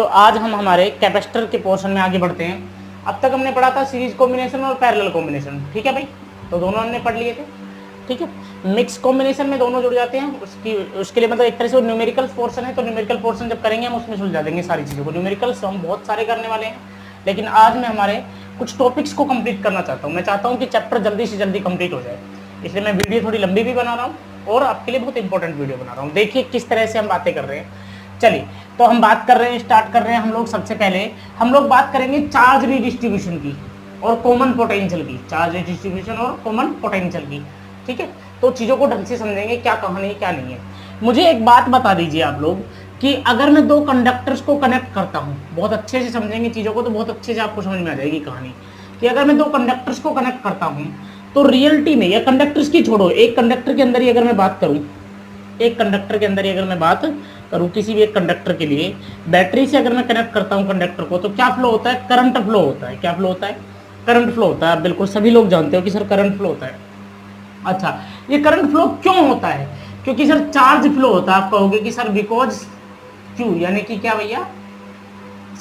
तो आज हम हमारे कैपेसिटर के पोर्शन में आगे बढ़ते हैं। अब तक हमने पढ़ा था सीरीज कॉम्बिनेशन और पैरेलल कॉम्बिनेशन, ठीक है भाई, तो दोनों हमने पढ़ लिए थे, ठीक है। मिक्स कॉम्बिनेशन में दोनों जुड़ जाते हैं, उसके लिए मतलब एक तरह से न्यूमेरिकल पोर्शन है, तो न्यूमेरिकल पोर्शन जब करेंगे हम उसमें सुलझा देंगे सारी चीज़ों को। न्यूमेरिकल्स हम बहुत सारे करने वाले हैं, लेकिन आज मैं हमारे कुछ टॉपिक्स को कंप्लीट करना चाहता हूँ। मैं चाहता हूँ कि चैप्टर जल्दी से जल्दी कंप्लीट हो जाए, इसलिए मैं वीडियो थोड़ी लंबी भी बना रहा हूँ और आपके लिए बहुत इंपॉर्टेंट वीडियो बना रहा हूँ। देखिए किस तरह से हम बातें कर रहे हैं। चलिए, तो हम बात कर रहे हैं, स्टार्ट कर रहे हैं हम लोग। सबसे पहले हम लोग बात करेंगे चार्ज रिडिस्ट्रीब्यूशन की और कॉमन पोटेंशियल की, चार्ज रिडिस्ट्रीब्यूशन और कॉमन पोटेंशियल की, ठीक है। तो चीज़ों को ढंग से समझेंगे, क्या कहानी है क्या नहीं है। मुझे एक बात बता दीजिए आप लोग कि अगर मैं दो कंडक्टर्स को कनेक्ट करता हूँ, बहुत अच्छे से समझेंगे चीज़ों को तो बहुत अच्छे से आपको समझ में आ जाएगी कहानी, कि अगर मैं दो कंडक्टर्स को कनेक्ट करता हूँ तो रियलिटी में, या कंडक्टर्स की छोड़ो, एक कंडक्टर के अंदर ही अगर मैं बात करूँ, एक कंडक्टर के अंदर ही अगर मैं बात करूँ किसी भी एक कंडक्टर के लिए, बैटरी से अगर मैं कनेक्ट करता हूँ कंडक्टर को, तो क्या फ्लो होता है? करंट फ्लो होता है। क्या फ्लो होता है? करंट फ्लो होता है। आप बिल्कुल सभी लोग जानते हो कि सर करंट फ्लो होता है। अच्छा, ये करंट फ्लो क्यों होता है? क्योंकि सर चार्ज फ्लो होता है। आप कहोगे कि सर बिकॉज क्यों, यानी कि क्या भैया?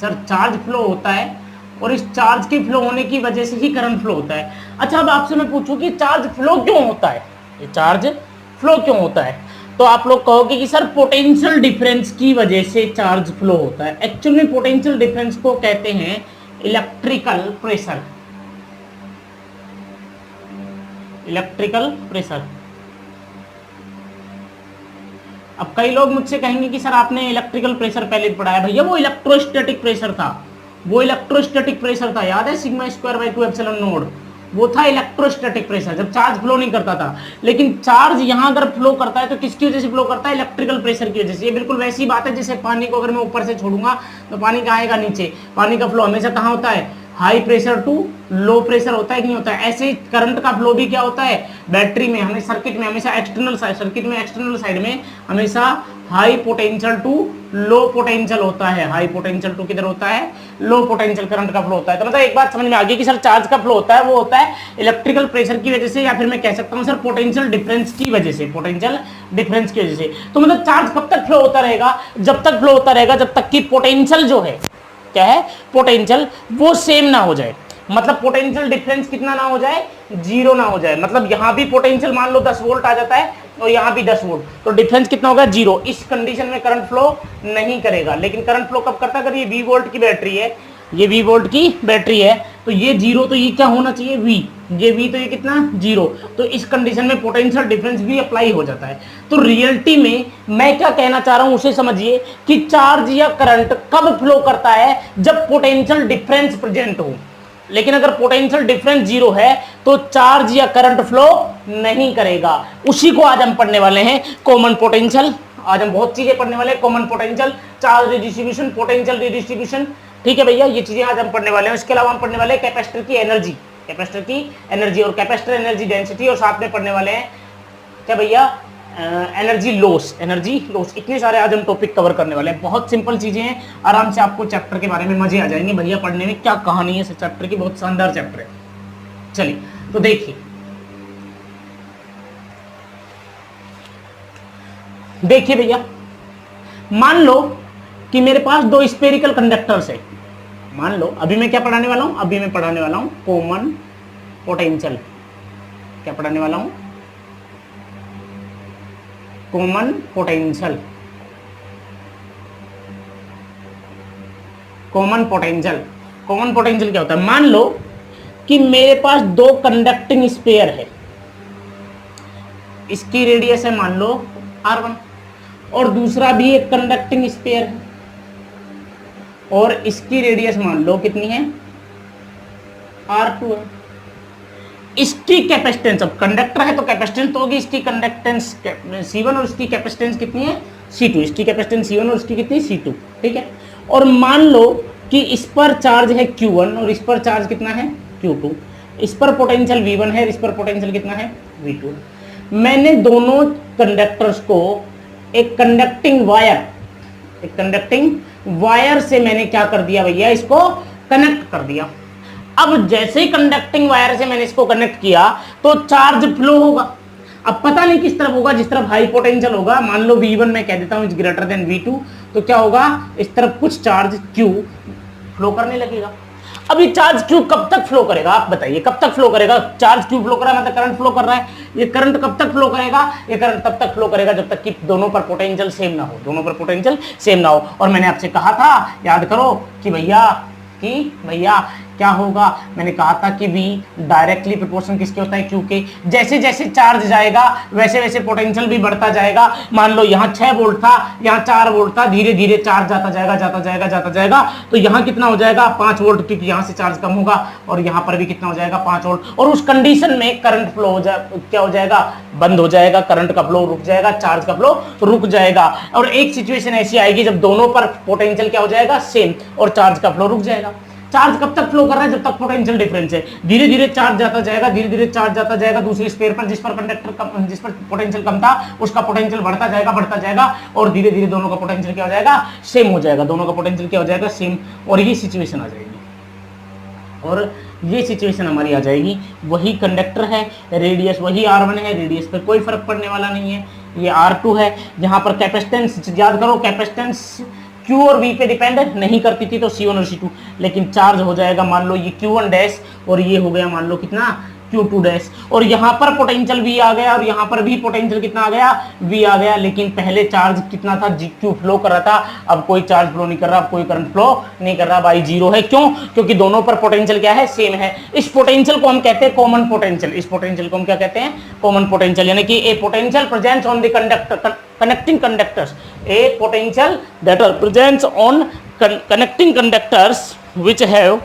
सर चार्ज फ्लो होता है और इस चार्ज के फ्लो होने की वजह से ही करंट फ्लो होता है। अच्छा, अब आपसे मैं पूछूं कि चार्ज फ्लो क्यों होता है? ये चार्ज फ्लो क्यों होता है? तो आप लोग कहोगे कि सर पोटेंशियल डिफरेंस की वजह से चार्ज फ्लो होता है। एक्चुअली में पोटेंशियल डिफरेंस को कहते हैं इलेक्ट्रिकल प्रेशर। Electrical pressure. अब कई लोग मुझसे कहेंगे कि सर आपने इलेक्ट्रिकल प्रेशर पहले पढ़ा है। भैया वो इलेक्ट्रोस्टैटिक प्रेशर था, वो इलेक्ट्रोस्टैटिक प्रेशर था, याद है? Sigma square by 2 epsilon not, वो था इलेक्ट्रोस्टैटिक प्रेशर, जब चार्ज फ्लो नहीं करता था। लेकिन चार्ज यहां अगर फ्लो करता है तो किसकी वजह से फ्लो करता है? इलेक्ट्रिकल प्रेशर की वजह से। ये बिल्कुल वैसी बात है जैसे पानी को अगर मैं ऊपर से छोड़ूंगा तो पानी कहाँ आएगा? नीचे। पानी का फ्लो हमेशा कहाँ होता है? High pressure to low pressure होता है कि नहीं होता है? ऐसे करंट का फ्लो भी क्या होता है? बैटरी में हमें सर्किट में हमेशा एक्सटर्नल साइड, सर्किट में एक्सटर्नल साइड में हमेशा high potential to low potential होता है। हाई पोटेंशियल टू किधर होता है? लो पोटेंशियल करंट का फ्लो होता है। तो मतलब एक बात समझ में आ गई कि सर चार्ज का फ्लो होता है वो होता है इलेक्ट्रिकल प्रेशर की वजह से, या फिर मैं कह सकता हूं सर पोटेंशियल डिफरेंस की वजह से, पोटेंशियल डिफरेंस की वजह से। तो मतलब चार्ज कब तक फ्लो होता रहेगा? जब तक फ्लो होता रहेगा जब तक कि पोटेंशियल जो है, क्या है? पोटेंशियल वो सेम ना हो जाए। मतलब पोटेंशियल डिफरेंस कितना ना हो जाए? जीरो ना हो जाए। मतलब यहां भी पोटेंशियल मान लो 10 वोल्ट आ जाता है और यहां भी 10 वोल्ट, तो डिफरेंस कितना होगा? जीरो। इस कंडीशन में करंट फ्लो नहीं करेगा। लेकिन करंट फ्लो कब करता है? अगर ये 20 वोल्ट की बैटरी है, ये 20 वोल्ट की बैटरी है, तो ये जीरो, तो ये क्या होना चाहिए? V। ये V तो ये कितना? जीरो। तो इस कंडीशन में पोटेंशियल डिफरेंस भी अप्लाई हो जाता है। तो रियलिटी में मैं क्या कहना चाह रहा हूं उसे समझिए कि चार्ज या करंट कब फ्लो करता है? जब पोटेंशियल डिफरेंस प्रेजेंट हो। लेकिन अगर पोटेंशियल डिफरेंस जीरो है तो चार्ज या करंट फ्लो नहीं करेगा। उसी को आज हम पढ़ने वाले हैं, कॉमन पोटेंशियल। आज हम बहुत चीजें पढ़ने वाले हैं, common potential, charge redistribution, potential redistribution, ठीक है भैया, ये चीजें आज हम पढ़ने वाले हैं। उसके अलावा हम पढ़ने वाले हैं कैपेसिटर की एनर्जी, कैपेसिटर की एनर्जी और कैपेसिटर एनर्जी डेंसिटी, और साथ में पढ़ने वाले हैं क्या भैया? Energy loss, energy loss. इतने सारे आज हम टॉपिक कवर करने वाले हैं। बहुत सिंपल चीजें हैं, आराम से आपको चैप्टर के बारे में मजे आ जाएंगे भैया पढ़ने में। क्या कहानी है इस चैप्टर की, बहुत शानदार चैप्टर है। चलिए तो देखिए, देखिए भैया, मान लो कि मेरे पास दो स्फेरिकल कंडक्टर्स है। मान लो अभी मैं क्या पढ़ाने वाला हूं? अभी मैं पढ़ाने वाला हूं कॉमन पोटेंशियल। क्या पढ़ाने वाला हूं? Common potential. Common potential, common potential क्या होता है? मान लो कि मेरे पास दो कंडक्टिंग स्फीयर है, इसकी रेडियस है मान लो r1, और दूसरा भी एक कंडक्टिंग स्फीयर है और इसकी रेडियस मान लो कितनी है? r2 है। इसकी कैपेसिटेंस, अब कंडक्टर है तो कैपेसिटेंस तो होगी, इसकी कंडक्टेंस C1 और इसकी कैपेसिटेंस कितनी है? C2। इसकी कैपेसिटेंस C1 और इसकी कितनी? C2, ठीक है। और मान लो कि इस पर चार्ज है Q1 और इस पर चार्ज कितना है? Q2। इस पर पोटेंशियल V1 है, इस पर पोटेंशियल कितना है? V2। मैंने दोनों कंडक्टर्स को एक कंडक्टिंग वायर, एक कंडक्टिंग वायर से मैंने क्या कर दिया भैया? इसको कनेक्ट कर दिया। अब जैसे ही कंडक्टिंग वायर से मैंने इसको कनेक्ट किया तो चार्ज फ्लो होगा। अब पता नहीं किस तरफ होगा, जिस तरफ हाई पोटेंशियल होगा, मान लो V1 मैं कह देता हूं इज ग्रेटर देन V2, तो क्या होगा, इस तरफ कुछ चार्ज Q फ्लो करने लगेगा। अब ये चार्ज Q कब तक फ्लो करेगा, आप बताइए कब तक फ्लो करेगा? चार्ज Q फ्लो कर रहा है मतलब करंट फ्लो कर रहा है, ये करंट कब तक फ्लो करेगा? ये करंट तब तक फ्लो करेगा जब तक कि दोनों पर पोटेंशियल सेम ना हो, दोनों पर पोटेंशियल सेम ना हो। और मैंने आपसे कहा था, याद करो कि भैया क्या होगा, मैंने कहा था कि V डायरेक्टली प्रोपोर्शनल किसके होता है, Q के। जैसे जैसे चार्ज जाएगा वैसे वैसे पोटेंशियल भी बढ़ता जाएगा। मान लो यहाँ 6 वोल्ट था, यहाँ 4 वोल्ट था, धीरे धीरे चार्ज जाता जाएगा, तो यहाँ कितना हो जाएगा 5 वोल्ट, क्योंकि यहाँ से चार्ज कम होगा, और यहाँ पर भी कितना हो जाएगा 5 वोल्ट। और उस कंडीशन में करंट फ्लो क्या हो जाएगा, बंद हो जाएगा, करंट का फ्लो रुक जाएगा, चार्ज का फ्लो रुक जाएगा। और एक सिचुएशन ऐसी आएगी जब दोनों पर पोटेंशियल क्या हो जाएगा, सेम, और चार्ज का फ्लो रुक जाएगा। चार्ज कब तक फ्लो कर रहा है, जब तक पोटेंशियल डिफरेंस है। धीरे धीरे चार्ज जाता जाएगा, दूसरी स्फीयर पर जिस पर पोटेंशियल कम था उसका पोटेंशियल बढ़ता जाएगा, और धीरे धीरे दोनों का पोटेंशियल क्या हो जाएगा, सेम हो जाएगा, दोनों का पोटेंशियल क्या हो जाएगा, सेम। और ये सिचुएशन आ जाएगी, और ये सिचुएशन हमारी आ जाएगी। वही कंडक्टर है, रेडियस वही R1 है, रेडियस पर कोई फर्क पड़ने वाला नहीं है, ये R2 है। यहाँ पर कैपेसिटेंस याद करो, कैपेसिटेंस Q और V पे डिपेंड नहीं करती थी, तो C1 और C2, लेकिन चार्ज हो जाएगा मान लो ये Q1 डैश, और ये हो गया मान लो कितना Q2 डैश, और यहाँ पर पोटेंशियल V आ गया, और यहाँ पर भी पोटेंशियल कितना आ गया, V आ गया। लेकिन पहले चार्ज कितना था, Q फ्लो कर रहा था, अब कोई चार्ज फ्लो नहीं कर रहा, अब कोई करंट फ्लो नहीं कर रहा, बाई जीरो है। क्यों? क्योंकि दोनों पर पोटेंशियल क्या है, सेम है। इस पोटेंशियल को हम कहते हैं कॉमन पोटेंशियल, इस पोटेंशियल को हम क्या कहते हैं, कॉमन पोटेंशियल, यानी कि a potential presents on the conductor connecting conductors, a potential that are present on connecting conductors which have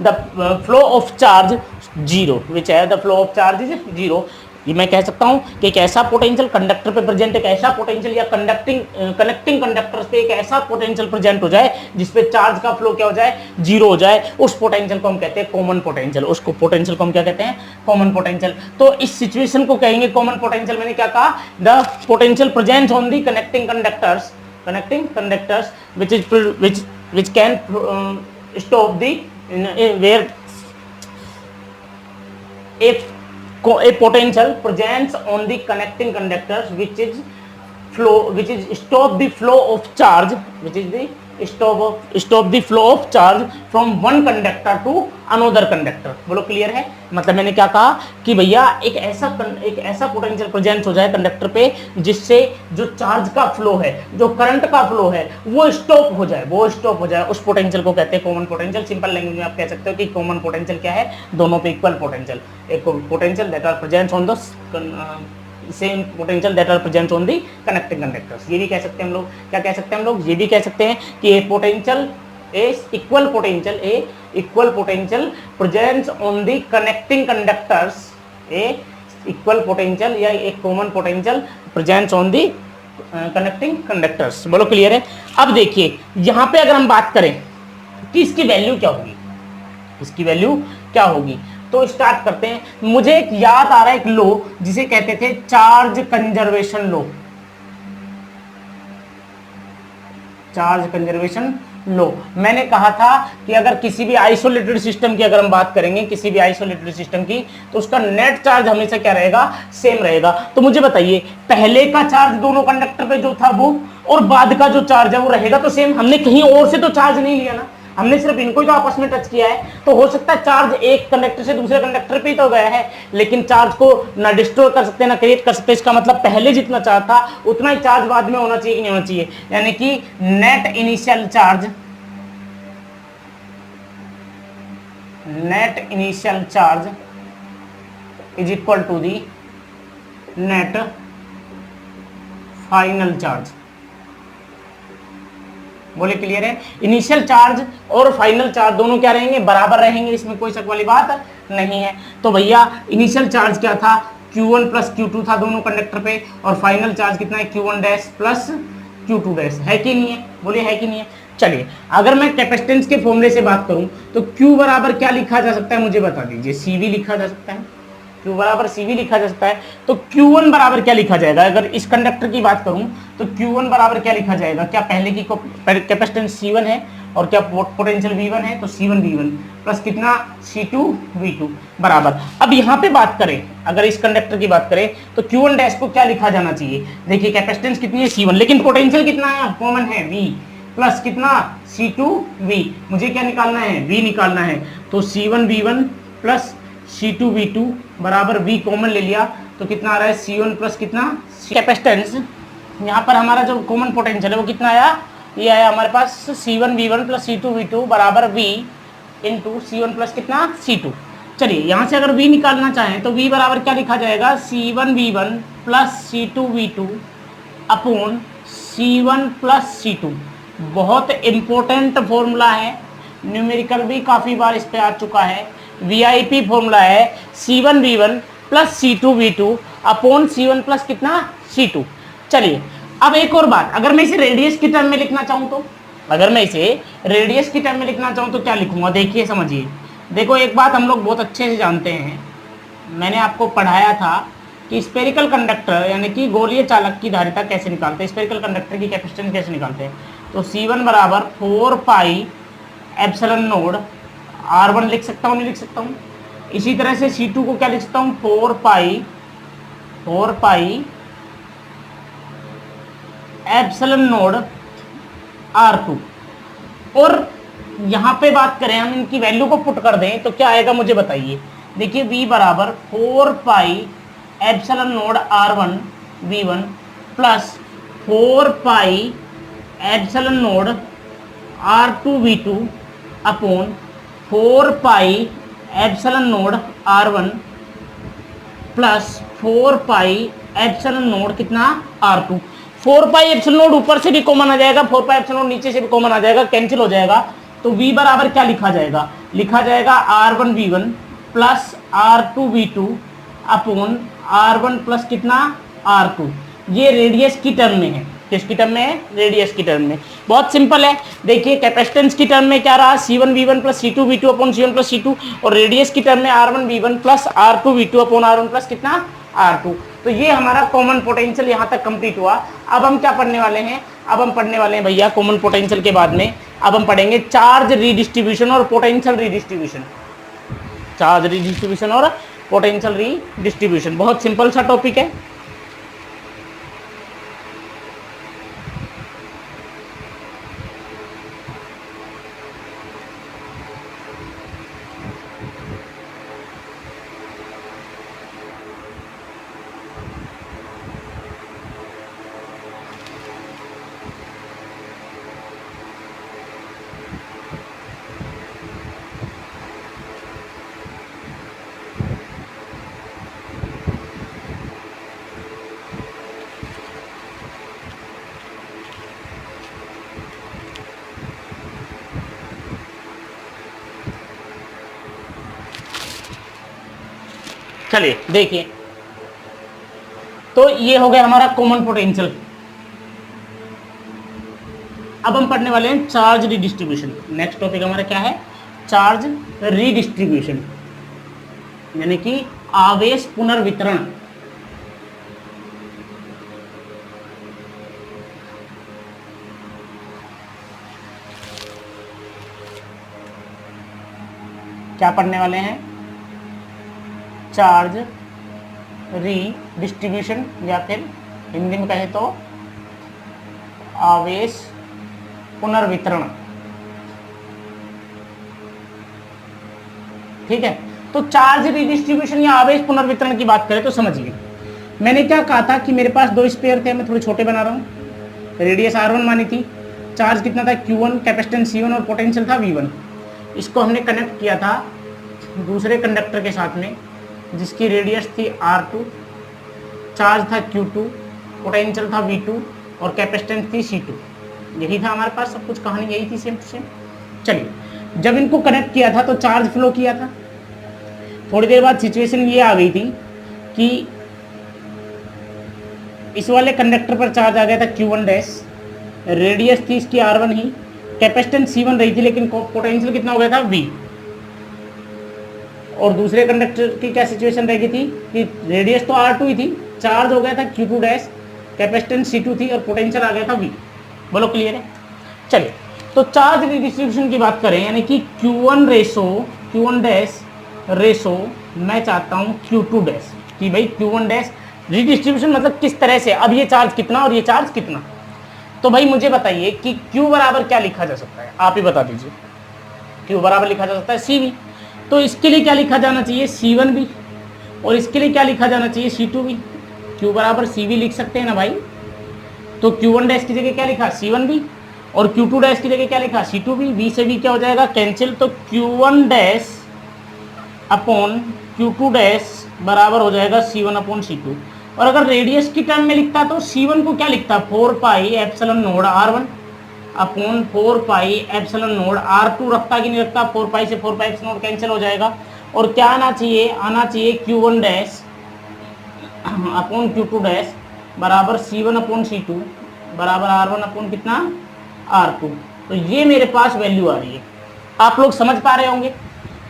the flow of charge zero, which have the flow of charge is zero। ये मैं कह सकता हूं कि एक ऐसा potential conductor पे present, एक ऐसा पोटेंशियल या कनेक्टिंग कंडक्टर्स पे एक ऐसा पोटेंशियल प्रेजेंट हो जाए जिसपे चार्ज का फ्लो क्या हो जाए, जीरो हो जाए, उस पोटेंशियल को हम कहते हैं कॉमन पोटेंशियल। उसको पोटेंशियल को हम क्या कहते हैं, कॉमन पोटेंशियल। तो इस सिचुएशन को कहेंगे कॉमन पोटेंशियल। मैंने क्या कहा, the potential present on the connecting conductors which can stop the where a potential presents on the connecting conductors which is stop the flow of charge, which is the stop the flow of charge from one conductor to another conductor। बोलो clear है? मतलब मैंने क्या कहा कि भैया एक ऐसा पोटेंशियल प्रेजेंट हो जाए कंडक्टर पे जिससे जो चार्ज का फ्लो है, जो करंट का फ्लो है, वो स्टॉप हो जाए, उस पोटेंशियल को कहते हैं कॉमन पोटेंशियल। सिंपल लैंग्वेज में आप कह सकते हो कि कॉमन पोटेंशियल क्या है, दोनों पे इक्वल पोटेंशियल, एक potential that are present on the same potential that are present on the connecting conductors. ये भी कह सकते हैं हम लोग, क्या कह सकते हैं हम लोग, ये भी कह सकते हैं कि a potential equal potential presents on the connecting conductors, equal potential या एक common potential presents on the connecting conductors. बोलो क्लियर है? अब देखिए यहाँ पे अगर हम बात करें कि इसकी वैल्यू क्या होगी, तो स्टार्ट करते हैं। मुझे एक याद आ रहा है, एक लॉ जिसे कहते थे चार्ज कंजर्वेशन लॉ। मैंने कहा था कि अगर किसी भी आइसोलेटेड सिस्टम की अगर हम बात करेंगे, किसी भी आइसोलेटेड सिस्टम की, तो उसका नेट चार्ज हमेशा क्या रहेगा, सेम रहेगा। तो मुझे बताइए पहले का चार्ज दोनों कंडक्टर पे जो था वो, और बाद का जो चार्ज है वो रहेगा तो सेम। हमने कहीं और से तो चार्ज नहीं लिया ना, हमने सिर्फ इनको ही तो आपस में टच किया है। तो हो सकता है चार्ज एक कंडक्टर से दूसरे कंडक्टर पे ही तो गया है, लेकिन चार्ज को ना डिस्ट्रॉय कर सकते ना क्रिएट कर सकते। इसका मतलब पहले जितना चार्ज था उतना ही चार्ज बाद में होना चाहिए कि नहीं होना चाहिए, यानी कि net initial charge is equal to the net final charge. बोले क्लियर है? इनिशियल चार्ज और फाइनल चार्ज दोनों क्या रहेंगे, बराबर रहेंगे, इसमें कोई शक वाली बात नहीं है। तो भैया इनिशियल चार्ज क्या था, Q1 प्लस Q2 था दोनों कंडक्टर पे, और फाइनल चार्ज कितना है, Q1 dash plus Q2 dash, है कि नहीं है? बोलिए है कि नहीं है? चलिए अगर मैं कैपेसिटेंस के फॉर्मूले से बात करूं तो Q बराबर क्या लिखा जा सकता है, मुझे बता दीजिए। CV लिखा जा सकता है, Q बराबर CV लिखा जा सकता है। तो Q1 बराबर क्या लिखा जाएगा? अगर इस कंडक्टर की बात करूं तो Q1 बराबर क्या लिखा जाएगा? क्या पहले की कैपेसिटेंस C1 है और क्या पोटेंशियल V1 है, तो C1 V1 प्लस कितना C2 V2 बराबर। अब यहाँ पे बात करें, अगर इस कंडक्टर की बात करें तो Q1 डैश को क्या लिखा जाना चाहिए? देखिए कैपेसिटेंस कितनी है C1, लेकिन पोटेंशियल कितना है, कॉमन है V, प्लस कितना C2 V। मुझे क्या निकालना है? V निकालना है। तो C1 V1 plus C2 V2 बराबर V कॉमन ले लिया तो कितना आ रहा है? C1 प्लस कितना कैपेसिटेंस, यहाँ पर हमारा जो कॉमन पोटेंशियल है वो कितना आया? ये आया हमारे पास C1 V1 plus C2 V2 बराबर V इंटू C1 प्लस कितना C2। चलिए यहाँ से अगर V निकालना चाहें तो V बराबर क्या लिखा जाएगा? C1 V1 plus C2 V2 upon C1 plus C2। बहुत इंपॉर्टेंट फॉर्मूला है, न्यूमेरिकल भी काफ़ी बार इस पे आ चुका है, VIP फॉर्मूला है C1 V1 plus C2 V2 upon C1 plus कितना C2। चलिए अब एक और बात, अगर मैं इसे रेडियस की टर्म में लिखना चाहूँ तो, अगर मैं इसे रेडियस की टर्म में लिखना चाहूँ तो क्या लिखूंगा? देखिए समझिए, देखो एक बात हम लोग बहुत अच्छे से जानते हैं, मैंने आपको पढ़ाया था कि स्फेरिकल कंडक्टर यानी कि गोलीय चालक की धारिता कैसे निकालते हैं, स्फेरिकल कंडक्टर की कैपेसिटेंस कैसे निकालते हैं। तो C1 बराबर 4 पाई एप्सिलॉन नोड R1 लिख सकता हूँ, नहीं लिख सकता हूँ। इसी तरह से C2 को क्या लिख सकता हूँ? 4 पाई एप्सिलॉन नोड R2। और यहाँ पे बात करें हम इनकी वैल्यू को पुट कर दें तो क्या आएगा मुझे बताइए। देखिए V बराबर 4 pi epsilon node R1 V1 plus 4 pi epsilon node R2 V2 upon 4 pi epsilon node R1 plus 4 pi epsilon node कितना R2। 4 पाई एप्सिलॉन नोड ऊपर से भी कॉमन आ जाएगा, 4 पाई एप्सिलॉन नोड नीचे से भी कॉमन आ जाएगा, कैंसिल हो जाएगा। तो V बराबर क्या लिखा जाएगा? लिखा जाएगा R1 V1 plus R2 V2 upon R1 plus कितना R2। ये रेडियस की टर्म में है, किसकी टर्म में है? रेडियस की टर्म में। बहुत सिंपल है, देखिए कैपेसिटेंस की टर्म में क्या रहा? C1 V1 plus C2 V2 upon C1 plus C2, और रेडियस की टर्म में R1 V1 plus R2 V2 upon R1 plus कितना R2। तो ये हमारा कॉमन पोटेंशियल यहाँ तक कंप्लीट हुआ। अब हम क्या पढ़ने वाले हैं? अब हम पढ़ने वाले हैं भैया कॉमन पोटेंशियल के बाद में अब हम पढ़ेंगे चार्ज रीडिस्ट्रीब्यूशन और पोटेंशियल रीडिस्ट्रीब्यूशन। चार्ज रीडिस्ट्रीब्यूशन और पोटेंशियल रीडिस्ट्रीब्यूशन बहुत सिंपल सा टॉपिक है। चलिए देखिए, तो ये हो गया हमारा कॉमन पोटेंशियल। अब हम पढ़ने वाले हैं चार्ज रीडिस्ट्रीब्यूशन। नेक्स्ट टॉपिक हमारा क्या है? चार्ज रीडिस्ट्रीब्यूशन यानी कि आवेश पुनर्वितरण। क्या पढ़ने वाले हैं? चार्ज रीडिस्ट्रीब्यूशन या फिर हिंदी में कहे तो आवेश पुनर्वितरण। ठीक है, तो चार्ज रीडिस्ट्रीब्यूशन या आवेश पुनर्वितरण की बात करें तो समझिए, मैंने क्या कहा था कि मेरे पास दो स्पेयर थे, मैं थोड़े छोटे बना रहा हूँ। रेडियस R1 मानी थी, चार्ज कितना था Q1, कैपेसिटेंस C1 और पोटेंशियल था V1। इसको हमने कनेक्ट किया था दूसरे कंडक्टर के साथ में जिसकी रेडियस थी R2, चार्ज था Q2, पोटेंशियल था V2 और कैपेसिटेंस थी C2। यही था हमारे पास, सब कुछ कहानी यही थी सेम टू सेम। चलिए, जब इनको कनेक्ट किया था तो चार्ज फ्लो किया था। थोड़ी देर बाद सिचुएशन ये आ गई थी कि इस वाले कंडक्टर पर चार्ज आ गया था Q1 डैश, रेडियस थी इसकी R1 ही, कैपेसिटेंस C1 रही थी लेकिन पोटेंशियल कितना हो गया था V, और दूसरे कंडक्टर की क्या सिचुएशन रह गई थी कि रेडियस तो R2 ही थी, चार्ज हो गया था Q2 डैश, कैपेसिटेंस C2 थी और पोटेंशियल आ गया था V। बोलो क्लियर है? चलिए, तो चार्ज रिडिस्ट्रीब्यूशन की बात करें, यानी कि Q1 डैश रेशो मैं चाहता हूं Q2 डैश, कि भाई Q1 डैश रिडिस्ट्रीब्यूशन मतलब किस तरह से, अब ये चार्ज कितना और ये चार्ज कितना। तो भाई मुझे बताइए कि Q बराबर क्या लिखा जा सकता है, आप ही बता दीजिए। Q बराबर लिखा जा सकता है CV, तो इसके लिए क्या लिखा जाना चाहिए C1 भी, और इसके लिए क्या लिखा जाना चाहिए C2 भी। Q बराबर CV लिख सकते हैं ना भाई, तो Q1 डैश की जगह क्या लिखा C1 भी, और Q2 डैश की जगह क्या लिखा C2 भी। V से V क्या हो जाएगा कैंसिल, तो Q1 dash upon Q2 dash बराबर हो जाएगा C1 अपॉन C2। और अगर रेडियस की टर्म में लिखता तो C1 को क्या लिखता 4 pi epsilon node R1 upon 4 pi epsilon node R2 रखता कि नहीं रखता, 4 पाई से 4 पाई एप्सिलॉन नोड कैंसिल हो जाएगा। और क्या आना चाहिए Q1 dash upon Q2 dash बराबर C1 अपॉन C2 बराबर R1 अपॉन कितना R2। तो ये मेरे पास वैल्यू आ रही है। आप लोग समझ पा रहे होंगे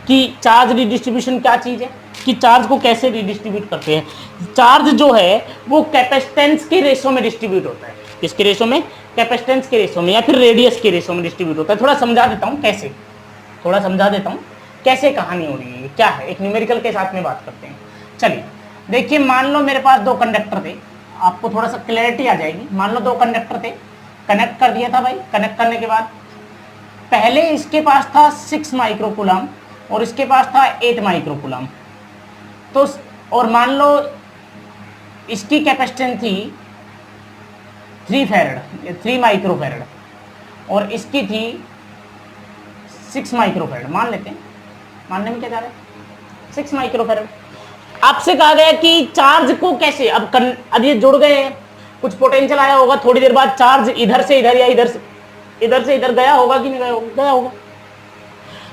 कि चार्ज रिडिस्ट्रीब्यूशन क्या चीज है, कि चार्ज को कैसे रिडिस्ट्रीब्यूट करते हैं। चार्ज जो है वो कैपेसिटेंस के रेशो में डिस्ट्रीब्यूट होता है। किसके रेशो में? कैपेसिटेंस के रेशो में, या फिर रेडियस के रेशो में डिस्ट्रीब्यूट होता है। थोड़ा समझा देता हूं कैसे, कैसे कहानी हो रही है, क्या है, एक न्यूमेरिकल के साथ में बात करते हैं। चलिए देखिए, मान लो मेरे पास दो कंडक्टर थे, आपको थोड़ा सा क्लैरिटी आ जाएगी। मान लो दो कंडक्टर थे, कनेक्ट कर दिया था भाई। कनेक्ट करने के बाद पहले इसके पास था 6 माइक्रोकूलम और इसके पास था 8 माइक्रोकूलम। तो और मान लो इसकी कैपेसिटेंस थी 3 माइक्रोफैरड और इसकी थी 6 माइक्रोफैरड। मान लेते हैं, मानने में क्या जा रहा है, 6 माइक्रोफैरड। आपसे कहा गया कि चार्ज को कैसे, अब ये जुड़ गए हैं, कुछ पोटेंशियल आया होगा, थोड़ी देर बाद चार्ज इधर से इधर या इधर से इधर गया होगा कि नहीं गया होगा।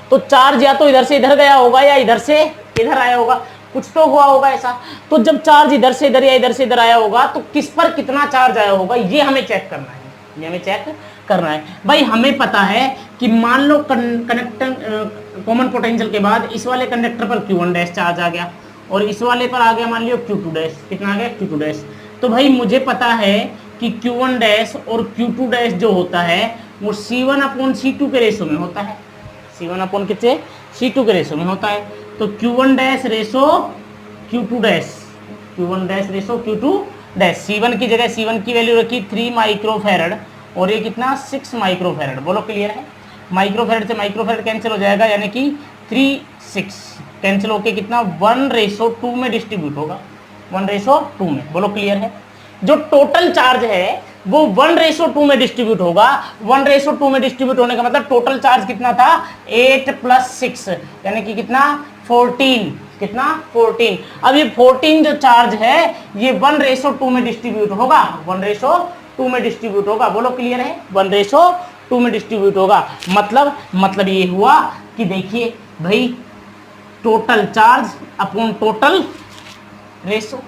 तो चार्ज या तो इधर से इधर गया होगा या इधर से इधर आया होगा, कुछ तो हुआ होगा ऐसा। तो जब चार्ज इधर से इधर या इधर से इधर आया होगा तो किस पर कितना चार्ज आया होगा, ये हमें चेक करना है। ये हमें चेक करना है भाई। हमें पता है कि मान लो कनेक्टर कॉमन पोटेंशियल के बाद इस वाले कंडक्टर पर Q1 डैश चार्ज आ गया और इस वाले पर आ गया मान लियो Q2 डैश। कितना आ गया Q2 डैश। तो भाई मुझे पता है कि Q1 डैश और Q2 डैश जो होता है वो C1 अपॉन C2 के रेशो में होता है। C1 अपॉन कितने C2 के रेशो में होता है। तो Q1 dash ratio Q2 dash, Q1 dash ratio Q2 dash. C1 की जगह C1 की वैल्यू रखी 3 माइक्रोफैरड और ये कितना 6 माइक्रोफैरड। बोलो क्लियर है? माइक्रोफैरड से माइक्रोफैरड कैंसिल हो जाएगा, यानी कि 3 6 कैंसिल होके कितना 1:2 में डिस्ट्रीब्यूट होगा, 1:2 में। बोलो क्लियर है? जो टोटल चार्ज है वो 1:2 में डिस्ट्रीब्यूट होगा। 1:2 में डिस्ट्रीब्यूट होने का मतलब टोटल चार्ज कितना था 8 + 6 यानी कि कितना 14। कितना 14। अब ये 14 जो चार्ज है ये 1:2 में डिस्ट्रीब्यूट होगा, 1:2 में डिस्ट्रीब्यूट होगा। बोलो क्लियर है? 1:2 में डिस्ट्रीब्यूट होगा। मतलब ये हुआ कि देखिए भाई total charge upon total ratio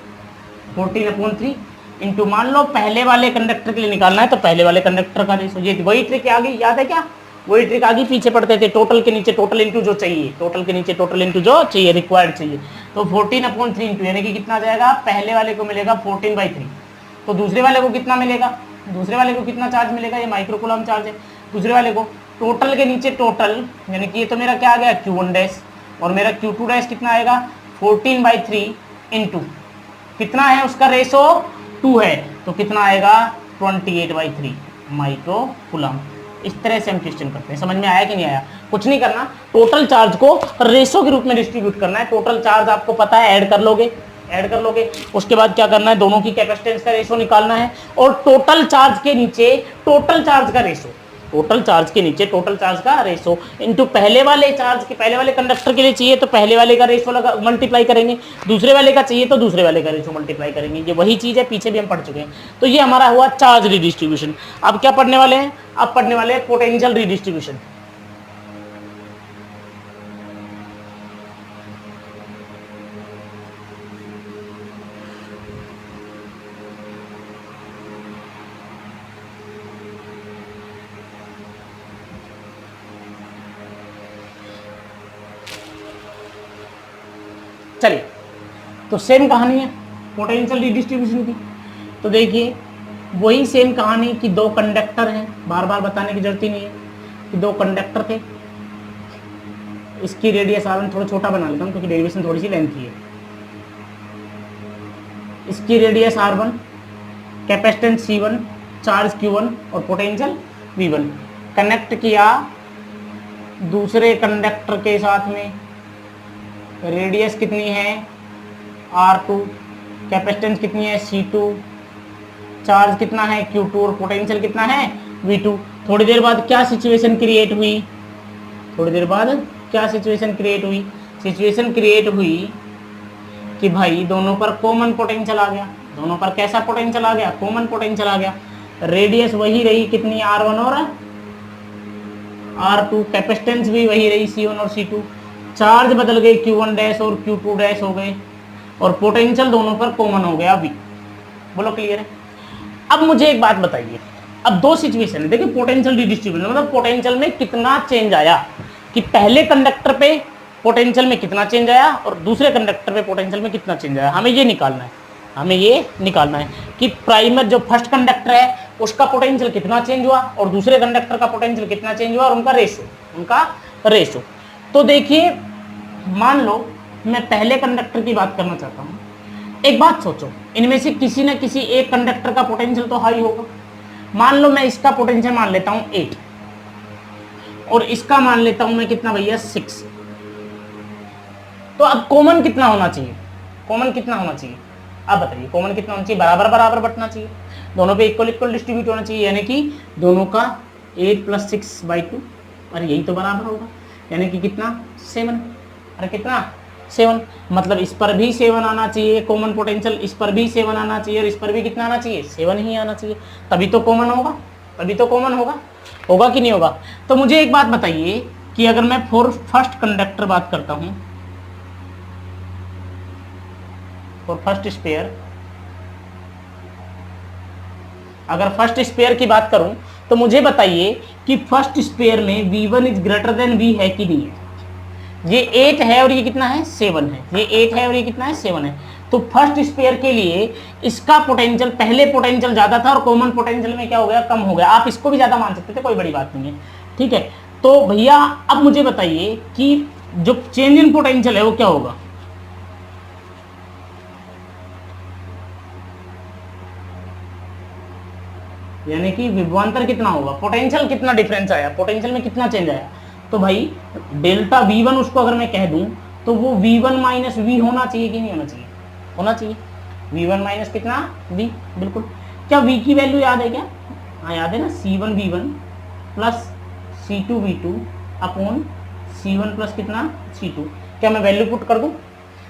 14/3 into, मान लो पहले वाले कंडक्टर के लिए निकालना है तो पहले वाले कंडक्टर का रेशो। ये वही ट्रिक आ गई, याद है क्या? वही ट्रिक आ गई, पीछे पढ़ते थे टोटल के नीचे टोटल इंटू जो चाहिए, टोटल के नीचे टोटल इंटू जो चाहिए, रिक्वायर्ड चाहिए। तो 14/3 इंटू यानी कि कितना जाएगा, पहले वाले को मिलेगा 14/3। तो दूसरे वाले को कितना मिलेगा, दूसरे वाले को कितना चार्ज मिलेगा, ये माइक्रोकूलम चार्ज है। दूसरे वाले को टोटल के नीचे टोटल यानी कि ये तो मेरा क्या आ गया Q1 डैश और मेरा Q2 डैश कितना आएगा 14/3 इंटू कितना है उसका रेशो 2 है तो कितना आएगा 28/3 माइक्रोकूलम। इस तरह से हम क्वेश्चन करते हैं। समझ में आया कि नहीं आया? कुछ नहीं करना, टोटल चार्ज को रेशो के रूप में डिस्ट्रीब्यूट करना है। टोटल चार्ज आपको पता है, ऐड कर लोगे। उसके बाद क्या करना है, दोनों की कैपेसिटेंस का रेशो निकालना है और टोटल चार्ज के नीचे टोटल चार्ज का रेशो, टोटल चार्ज के नीचे टोटल चार्ज का रेशो इनटू पहले वाले चार्ज के, पहले वाले कंडक्टर के लिए चाहिए तो पहले वाले का रेशो लगा मल्टीप्लाई करेंगे, दूसरे वाले का चाहिए तो दूसरे वाले का रेशो मल्टीप्लाई करेंगे। ये वही चीज है, पीछे भी हम पढ़ चुके हैं। तो ये हमारा हुआ चार्ज रिडिस्ट्रीब्यूशन। अब क्या पढ़ने वाले हैं? अब पढ़ने वाले हैं पोटेंशियल रिडिस्ट्रीब्यूशन। चलिए, तो सेम कहानी है पोटेंशियल डिस्ट्रीब्यूशन की। तो देखिए वही सेम कहानी कि दो कंडक्टर हैं, बार बार बताने की जरूरत ही नहीं है कि दो कंडक्टर थे। इसकी रेडियस R1 थोड़ा छोटा बना लेता हूँ क्योंकि डेरिवेशन थोड़ी सी लेंथी है। इसकी radius R1, capacitance C1, charge Q1 और पोटेंशियल V1। कनेक्ट किया दूसरे कंडक्टर के साथ में, रेडियस कितनी है R2, कैपेसिटेंस कितनी है C2, चार्ज कितना है Q2 और पोटेंशियल कितना है V2। थोड़ी देर बाद क्या सिचुएशन क्रिएट हुई, थोड़ी देर बाद क्या सिचुएशन क्रिएट हुई, सिचुएशन क्रिएट हुई कि भाई दोनों पर कॉमन पोटेंशियल आ गया। दोनों पर कैसा पोटेंशियल आ गया, कॉमन पोटेंशियल आ गया। रेडियस वही रही कितनी R1 और R2, कैपेसिटेंस भी वही रही C1 और C2, चार्ज बदल गए Q1 डैश और Q2 डैश हो गए और पोटेंशियल दोनों पर कॉमन हो गया। अभी बोलो क्लियर है। अब मुझे एक बात बताइए, अब दो सिचुएशन है, देखिए पोटेंशियल डिस्ट्रीब्यूशन मतलब पोटेंशियल में कितना चेंज आया, कि पहले कंडक्टर पे पोटेंशियल में कितना चेंज आया और दूसरे कंडक्टर पे पोटेंशियल में कितना चेंज आया। हमें ये निकालना है, हमें ये निकालना है कि प्राइमर जो फर्स्ट कंडक्टर है उसका पोटेंशियल कितना चेंज हुआ और दूसरे कंडक्टर का पोटेंशियल कितना चेंज हुआ और उनका रेशो। तो देखिए मान लो मैं पहले कंडक्टर की बात करना चाहता हूँ। एक बात सोचो, इनमें से किसी न किसी एक कंडक्टर का पोटेंशियल तो हाई होगा। मान लो मैं इसका पोटेंशियल मान लेता हूँ 8 और इसका मान लेता हूं मैं कितना भैया 6। तो अब कॉमन कितना होना चाहिए, कॉमन कितना होना चाहिए, अब बताइए कॉमन कितना होना चाहिए, बराबर बराबर बटना चाहिए, दोनों पे इक्वल इक्वल डिस्ट्रीब्यूट होना चाहिए, यानी कि दोनों का 8 + 6/2, अरे यही तो बराबर होगा, यानी कि कितना 7, अरे कितना 7, मतलब इस पर भी 7 आना चाहिए कॉमन पोटेंशियल, इस पर भी 7 आना चाहिए और इस पर भी कितना आना चाहिए 7 ही आना चाहिए, तभी तो कॉमन होगा, तभी तो कॉमन होगा, होगा कि नहीं होगा। तो मुझे एक बात बताइए कि अगर मैं फर्स्ट कंडक्टर बात करता हूं, फॉर फर्स्ट स्पेयर, अगर फर्स्ट स्पेयर की बात करूं तो मुझे बताइए कि फर्स्ट स्पेयर में V1 is greater than V है कि नहीं है। ये 8 है और ये कितना है 7 है, ये 8 है और ये कितना है 7 है। तो फर्स्ट स्पेयर के लिए इसका पोटेंशियल, पहले पोटेंशियल ज्यादा था और कॉमन पोटेंशियल में क्या हो गया, कम हो गया। आप इसको भी ज्यादा मान सकते थे, कोई बड़ी बात नहीं है, ठीक है। तो भैया अब मुझे बताइए कि जो चेंज इन पोटेंशियल है वो क्या होगा, यानी कि विभवांतर कितना होगा, पोटेंशियल कितना डिफरेंस आया, पोटेंशियल में कितना चेंज आया। तो भाई डेल्टा V1 उसको अगर मैं कह दूं तो वो V1 - V होना चाहिए कि नहीं होना चाहिए, होना चाहिए। V1 - कितना V, बिल्कुल। क्या V की वैल्यू याद है क्या, हाँ याद है ना, C1 V1 plus C2 V2 upon C1 plus कितना C2। क्या मैं वैल्यू पुट कर दूं,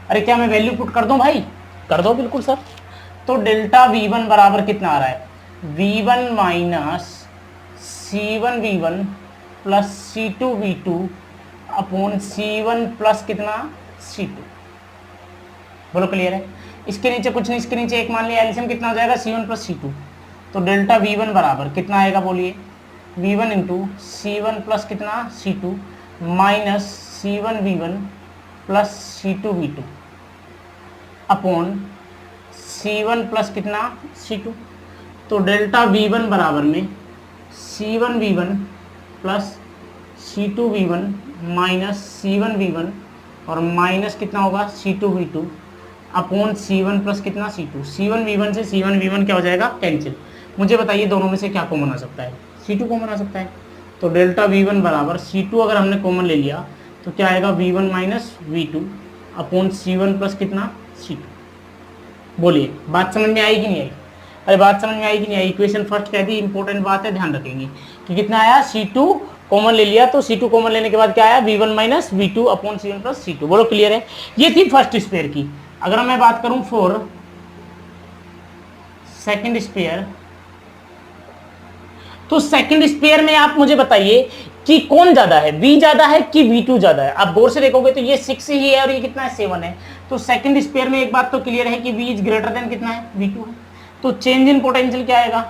अरे क्या मैं वैल्यू पुट कर दूं भाई, कर दो बिल्कुल सर। तो डेल्टा V1 बराबर कितना आ रहा है, V1 minus C1 V1 plus C2 V2 upon C1 plus कितना C2। बोलो क्लियर है। इसके नीचे कुछ नहीं, इसके नीचे एक मान लिया, एलसीएम कितना हो जाएगा C1 प्लस C2। तो डेल्टा V1 बराबर कितना आएगा बोलिए, V1 इंटू C1 प्लस कितना C2 minus C1 V1 plus C2 V2 upon C1 plus कितना C2। तो डेल्टा V1 बराबर में C1 V1 plus C2 V1 minus C1 V1 और माइनस कितना होगा C2 V2 upon C1 plus कितना C2। C1 V1 से C1 V1 क्या हो जाएगा, कैंसिल। मुझे बताइए दोनों में से क्या कॉमन आ सकता है, C2 कॉमन आ सकता है। तो डेल्टा V1 बराबर C2 अगर हमने कॉमन ले लिया तो क्या आएगा, V1 minus V2 upon C1 plus कितना C2। बोलिए बात समझ में आई कि नहीं आई, अरे बात समझ में आई कि नहीं आई। इक्वेशन फर्स्ट कह दी, इंपॉर्टेंट बात है, ध्यान रखेंगे कि कितना आया, C2 कॉमन ले लिया तो C2 कॉमन लेने के बाद क्या आया, V1 minus V2 upon C1 plus C2। बोलो क्लियर है। ये थी फर्स्ट स्पेयर की। अगर मैं बात करूं फॉर सेकंड स्पेयर, तो सेकंड स्पेयर में आप मुझे बताइए कि कौन ज्यादा है, V ज्यादा है कि V2 ज्यादा है। आप गौर से देखोगे तो ये 6 ही है और ये कितना है 7 है। तो सेकंड स्पेयर में एक बात तो क्लियर है कि V इज ग्रेटर देन कितना है, V2 है। तो चेंज इन पोटेंशियल क्या आएगा,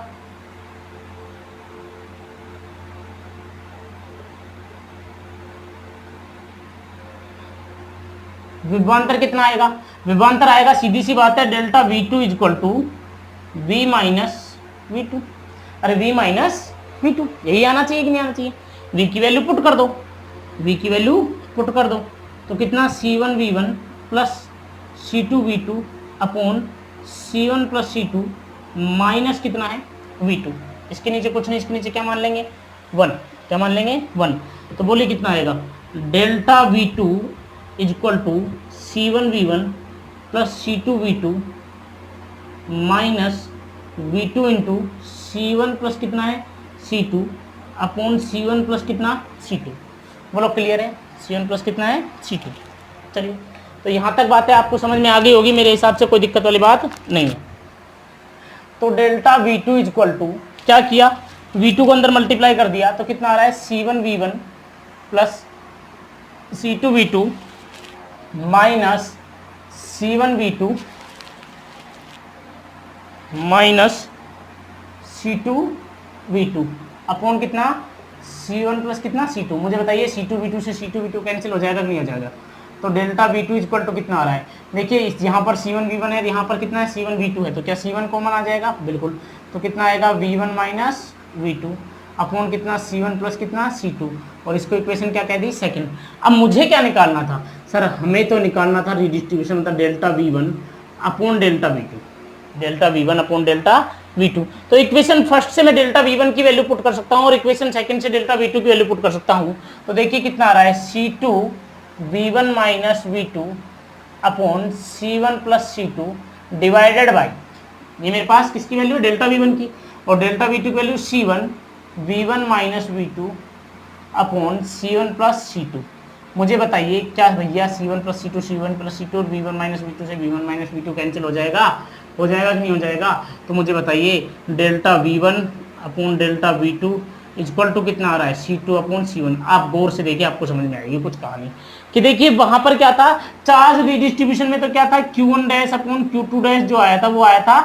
विभवांतर कितना आएगा, विभवांतर आएगा सीधी सी बात है delta V2 equal to V minus V2, अरे V माइनस V2 यही आना चाहिए कि नहीं आना चाहिए। V की वैल्यू पुट कर दो, V की वैल्यू पुट कर दो तो कितना C1V1 plus C2V2 upon C1 plus C2 minus कितना है V2। इसके नीचे कुछ नहीं, इसके नीचे क्या मान लेंगे 1, क्या मान लेंगे 1। तो बोलिए कितना आएगा delta V2 equal to C1V1 plus C2V2 minus V2 into C1 plus कितना है C2 अपॉन C1 प्लस कितना C2। बोलो क्लियर है, C1 प्लस कितना है C2। चलिए तो यहाँ तक बातें आपको समझ में आ गई होगी, मेरे हिसाब से कोई दिक्कत वाली बात नहीं है। तो डेल्टा V2 इक्वल टू क्या किया, V2 को अंदर मल्टीप्लाई कर दिया तो कितना आ रहा है C1V1 plus C2V2 minus C1V2 minus C2V2 upon कितना C1 प्लस कितना C2। मुझे बताइए C2V2 से C2V2 कैंसिल हो जाएगा कि नहीं हो जाएगा। तो डेल्टा V2 इक्वल टू कितना आ रहा है, देखिए इस यहाँ पर C1V1 है, यहाँ पर कितना है C1V2 है, तो क्या C1 कॉमन आ जाएगा, बिल्कुल। तो कितना आएगा V1 माइनस V2 अपॉन कितना C1 प्लस कितना C2, और इसको इक्वेशन क्या कह दी सेकंड। अब मुझे क्या निकालना था सर, हमें तो निकालना था रिडिस्ट्रीब्यूशन, मतलब delta V1 upon delta V2, delta V1 upon delta V2। तो इक्वेशन फर्स्ट से मैं डेल्टा V1 की वैल्यू पुट कर सकता हूँ और इक्वेशन सेकंड से डेल्टा V2 की वैल्यू पुट कर सकता हूँ। तो देखिए कितना आ रहा है C2 V1 minus V2 upon C1 plus C2 divided by, ये मेरे पास किसकी वैल्यू है डेल्टा V1 की, और डेल्टा V2 की value C1 V1 minus V2 upon C1 plus C2। मुझे बताइए क्या भैया C1 plus C2 C1 plus C2 और V1 माइनस V2 से V1 माइनस V2 कैंसिल हो जाएगा कि नहीं हो जाएगा। तो मुझे बताइए delta V1 upon delta V2 equal to कितना आ रहा है C2 अपॉन C1। आप गौर से देखिए आपको समझ में आएगी कुछ कहानी कि देखिए वहां पर क्या था चार्ज रिडिस्ट्रीब्यूशन में, तो क्या था Q1 dash upon Q2 dash जो आया था वो आया था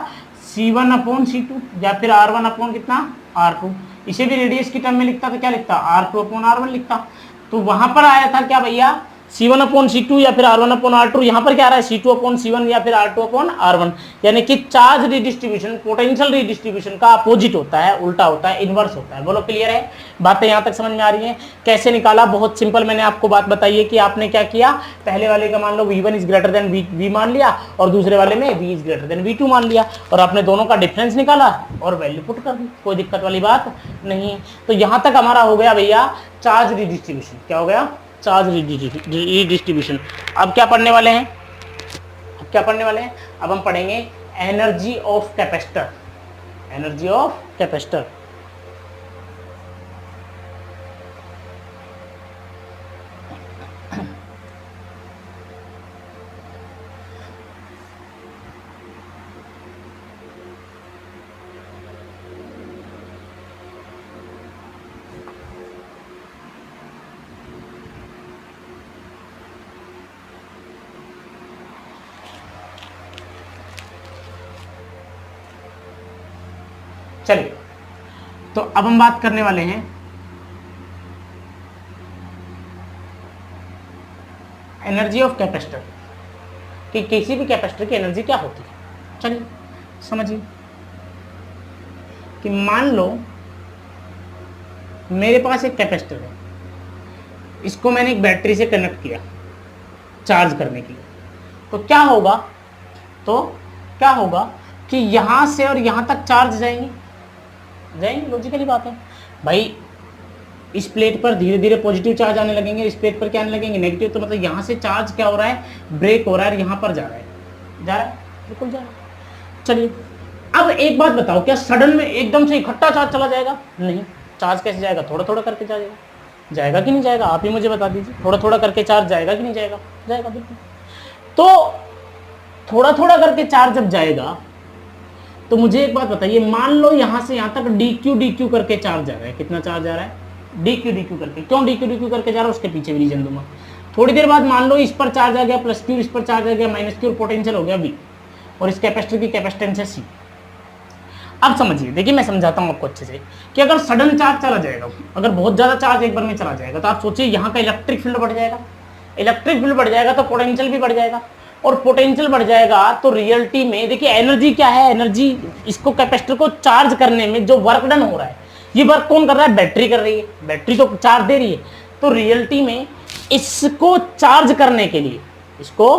C1 अपॉन C2 या फिर R1 अपॉन कितना R2। इसे भी रेडियस की टर्म में लिखता तो क्या लिखता R2 अपॉन R1 लिखता। तो वहां पर आया था क्या भैया C1 अपॉन C2 या फिर R1 अपॉन R2, यहाँ पर क्या आ रहा है C2 अपॉन C1 या फिर R2 अपॉन R1। यानी कि चार्ज रिडिस्ट्रीब्यूशन पोटेंशियल रिडिस्ट्रीब्यूशन का अपोजिट होता है, उल्टा होता है, इनवर्स होता है। बोलो क्लियर है, बातें यहाँ तक समझ में आ रही हैं। कैसे निकाला, बहुत सिंपल, मैंने आपको बात बताई है कि आपने क्या किया, पहले वाले का मान लो V1 is greater than V मान लिया और दूसरे वाले में V is greater than V2 मान लिया, और आपने दोनों का डिफरेंस निकाला और वैल्यू पुट कर दी, कोई दिक्कत वाली बात नहीं। तो यहाँ तक हमारा हो गया भैया चार्ज रिडिस्ट्रीब्यूशन। क्या हो गया, चार्ज रिडिस्ट्रीब्यूशन। अब क्या पढ़ने वाले हैं, अब हम पढ़ेंगे energy of capacitor, energy of capacitor. चलिए तो अब हम बात करने वाले हैं एनर्जी ऑफ कैपेसिटर कि किसी भी कैपेसिटर की एनर्जी क्या होती है। चलिए समझिए कि मान लो मेरे पास एक कैपेसिटर है, इसको मैंने एक बैटरी से कनेक्ट किया चार्ज करने के लिए, तो क्या होगा कि यहां से और यहां तक चार्ज जाएंगे, लॉजिकली बात है भाई। इस प्लेट पर धीरे धीरे पॉजिटिव चार्ज आने लगेंगे, इस प्लेट पर क्या आने लगेंगे नेगेटिव। तो मतलब यहाँ से चार्ज क्या हो रहा है, ब्रेक हो रहा है, यहाँ पर जा रहा है, बिल्कुल जा रहा है। चलिए अब एक बात बताओ, क्या सडन में एकदम से इकट्ठा चार्ज चला जाएगा? नहीं। चार्ज कैसे जाएगा, थोड़ा थोड़ा करके जाएगा कि नहीं जाएगा, आप ही मुझे बता दीजिए। थोड़ा थोड़ा करके चार्ज जाएगा कि नहीं जाएगा? जाएगा, बिल्कुल। तो थोड़ा थोड़ा करके चार्ज जब जाएगा तो मुझे एक बात बताइए, मान लो यहां से यहां तक dq करके चार्ज जा रहा है। कितना चार्ज जा रहा है? dq करके। क्यों dq करके जा रहा है, उसके पीछे भी रीजन दूंगा। थोड़ी देर बाद मान लो इस पर चार्ज आ गया प्लस q, इस पर चार्ज आ गया माइनस q, पोटेंशियल हो गया v, और इस कैपेसिटर की कैपेसिटेंस है c। अब समझिए, देखिए मैं समझाता हूं आपको अच्छे से कि अगर सडन चार्ज चला जाएगा, अगर बहुत ज्यादा चार्ज एक बार में चला जाएगा, तो आप सोचिए यहाँ का इलेक्ट्रिक फील्ड बढ़ जाएगा। इलेक्ट्रिक फील्ड बढ़ जाएगा तो पोटेंशियल भी बढ़ जाएगा, और पोटेंशियल बढ़ जाएगा तो रियलिटी में देखिए एनर्जी क्या है, एनर्जी इसको कैपेसिटर को चार्ज करने में जो वर्क डन हो रहा है, ये वर्क कौन कर रहा है, बैटरी कर रही है, बैटरी तो चार्ज दे रही है। तो रियलिटी में इसको चार्ज करने के लिए, इसको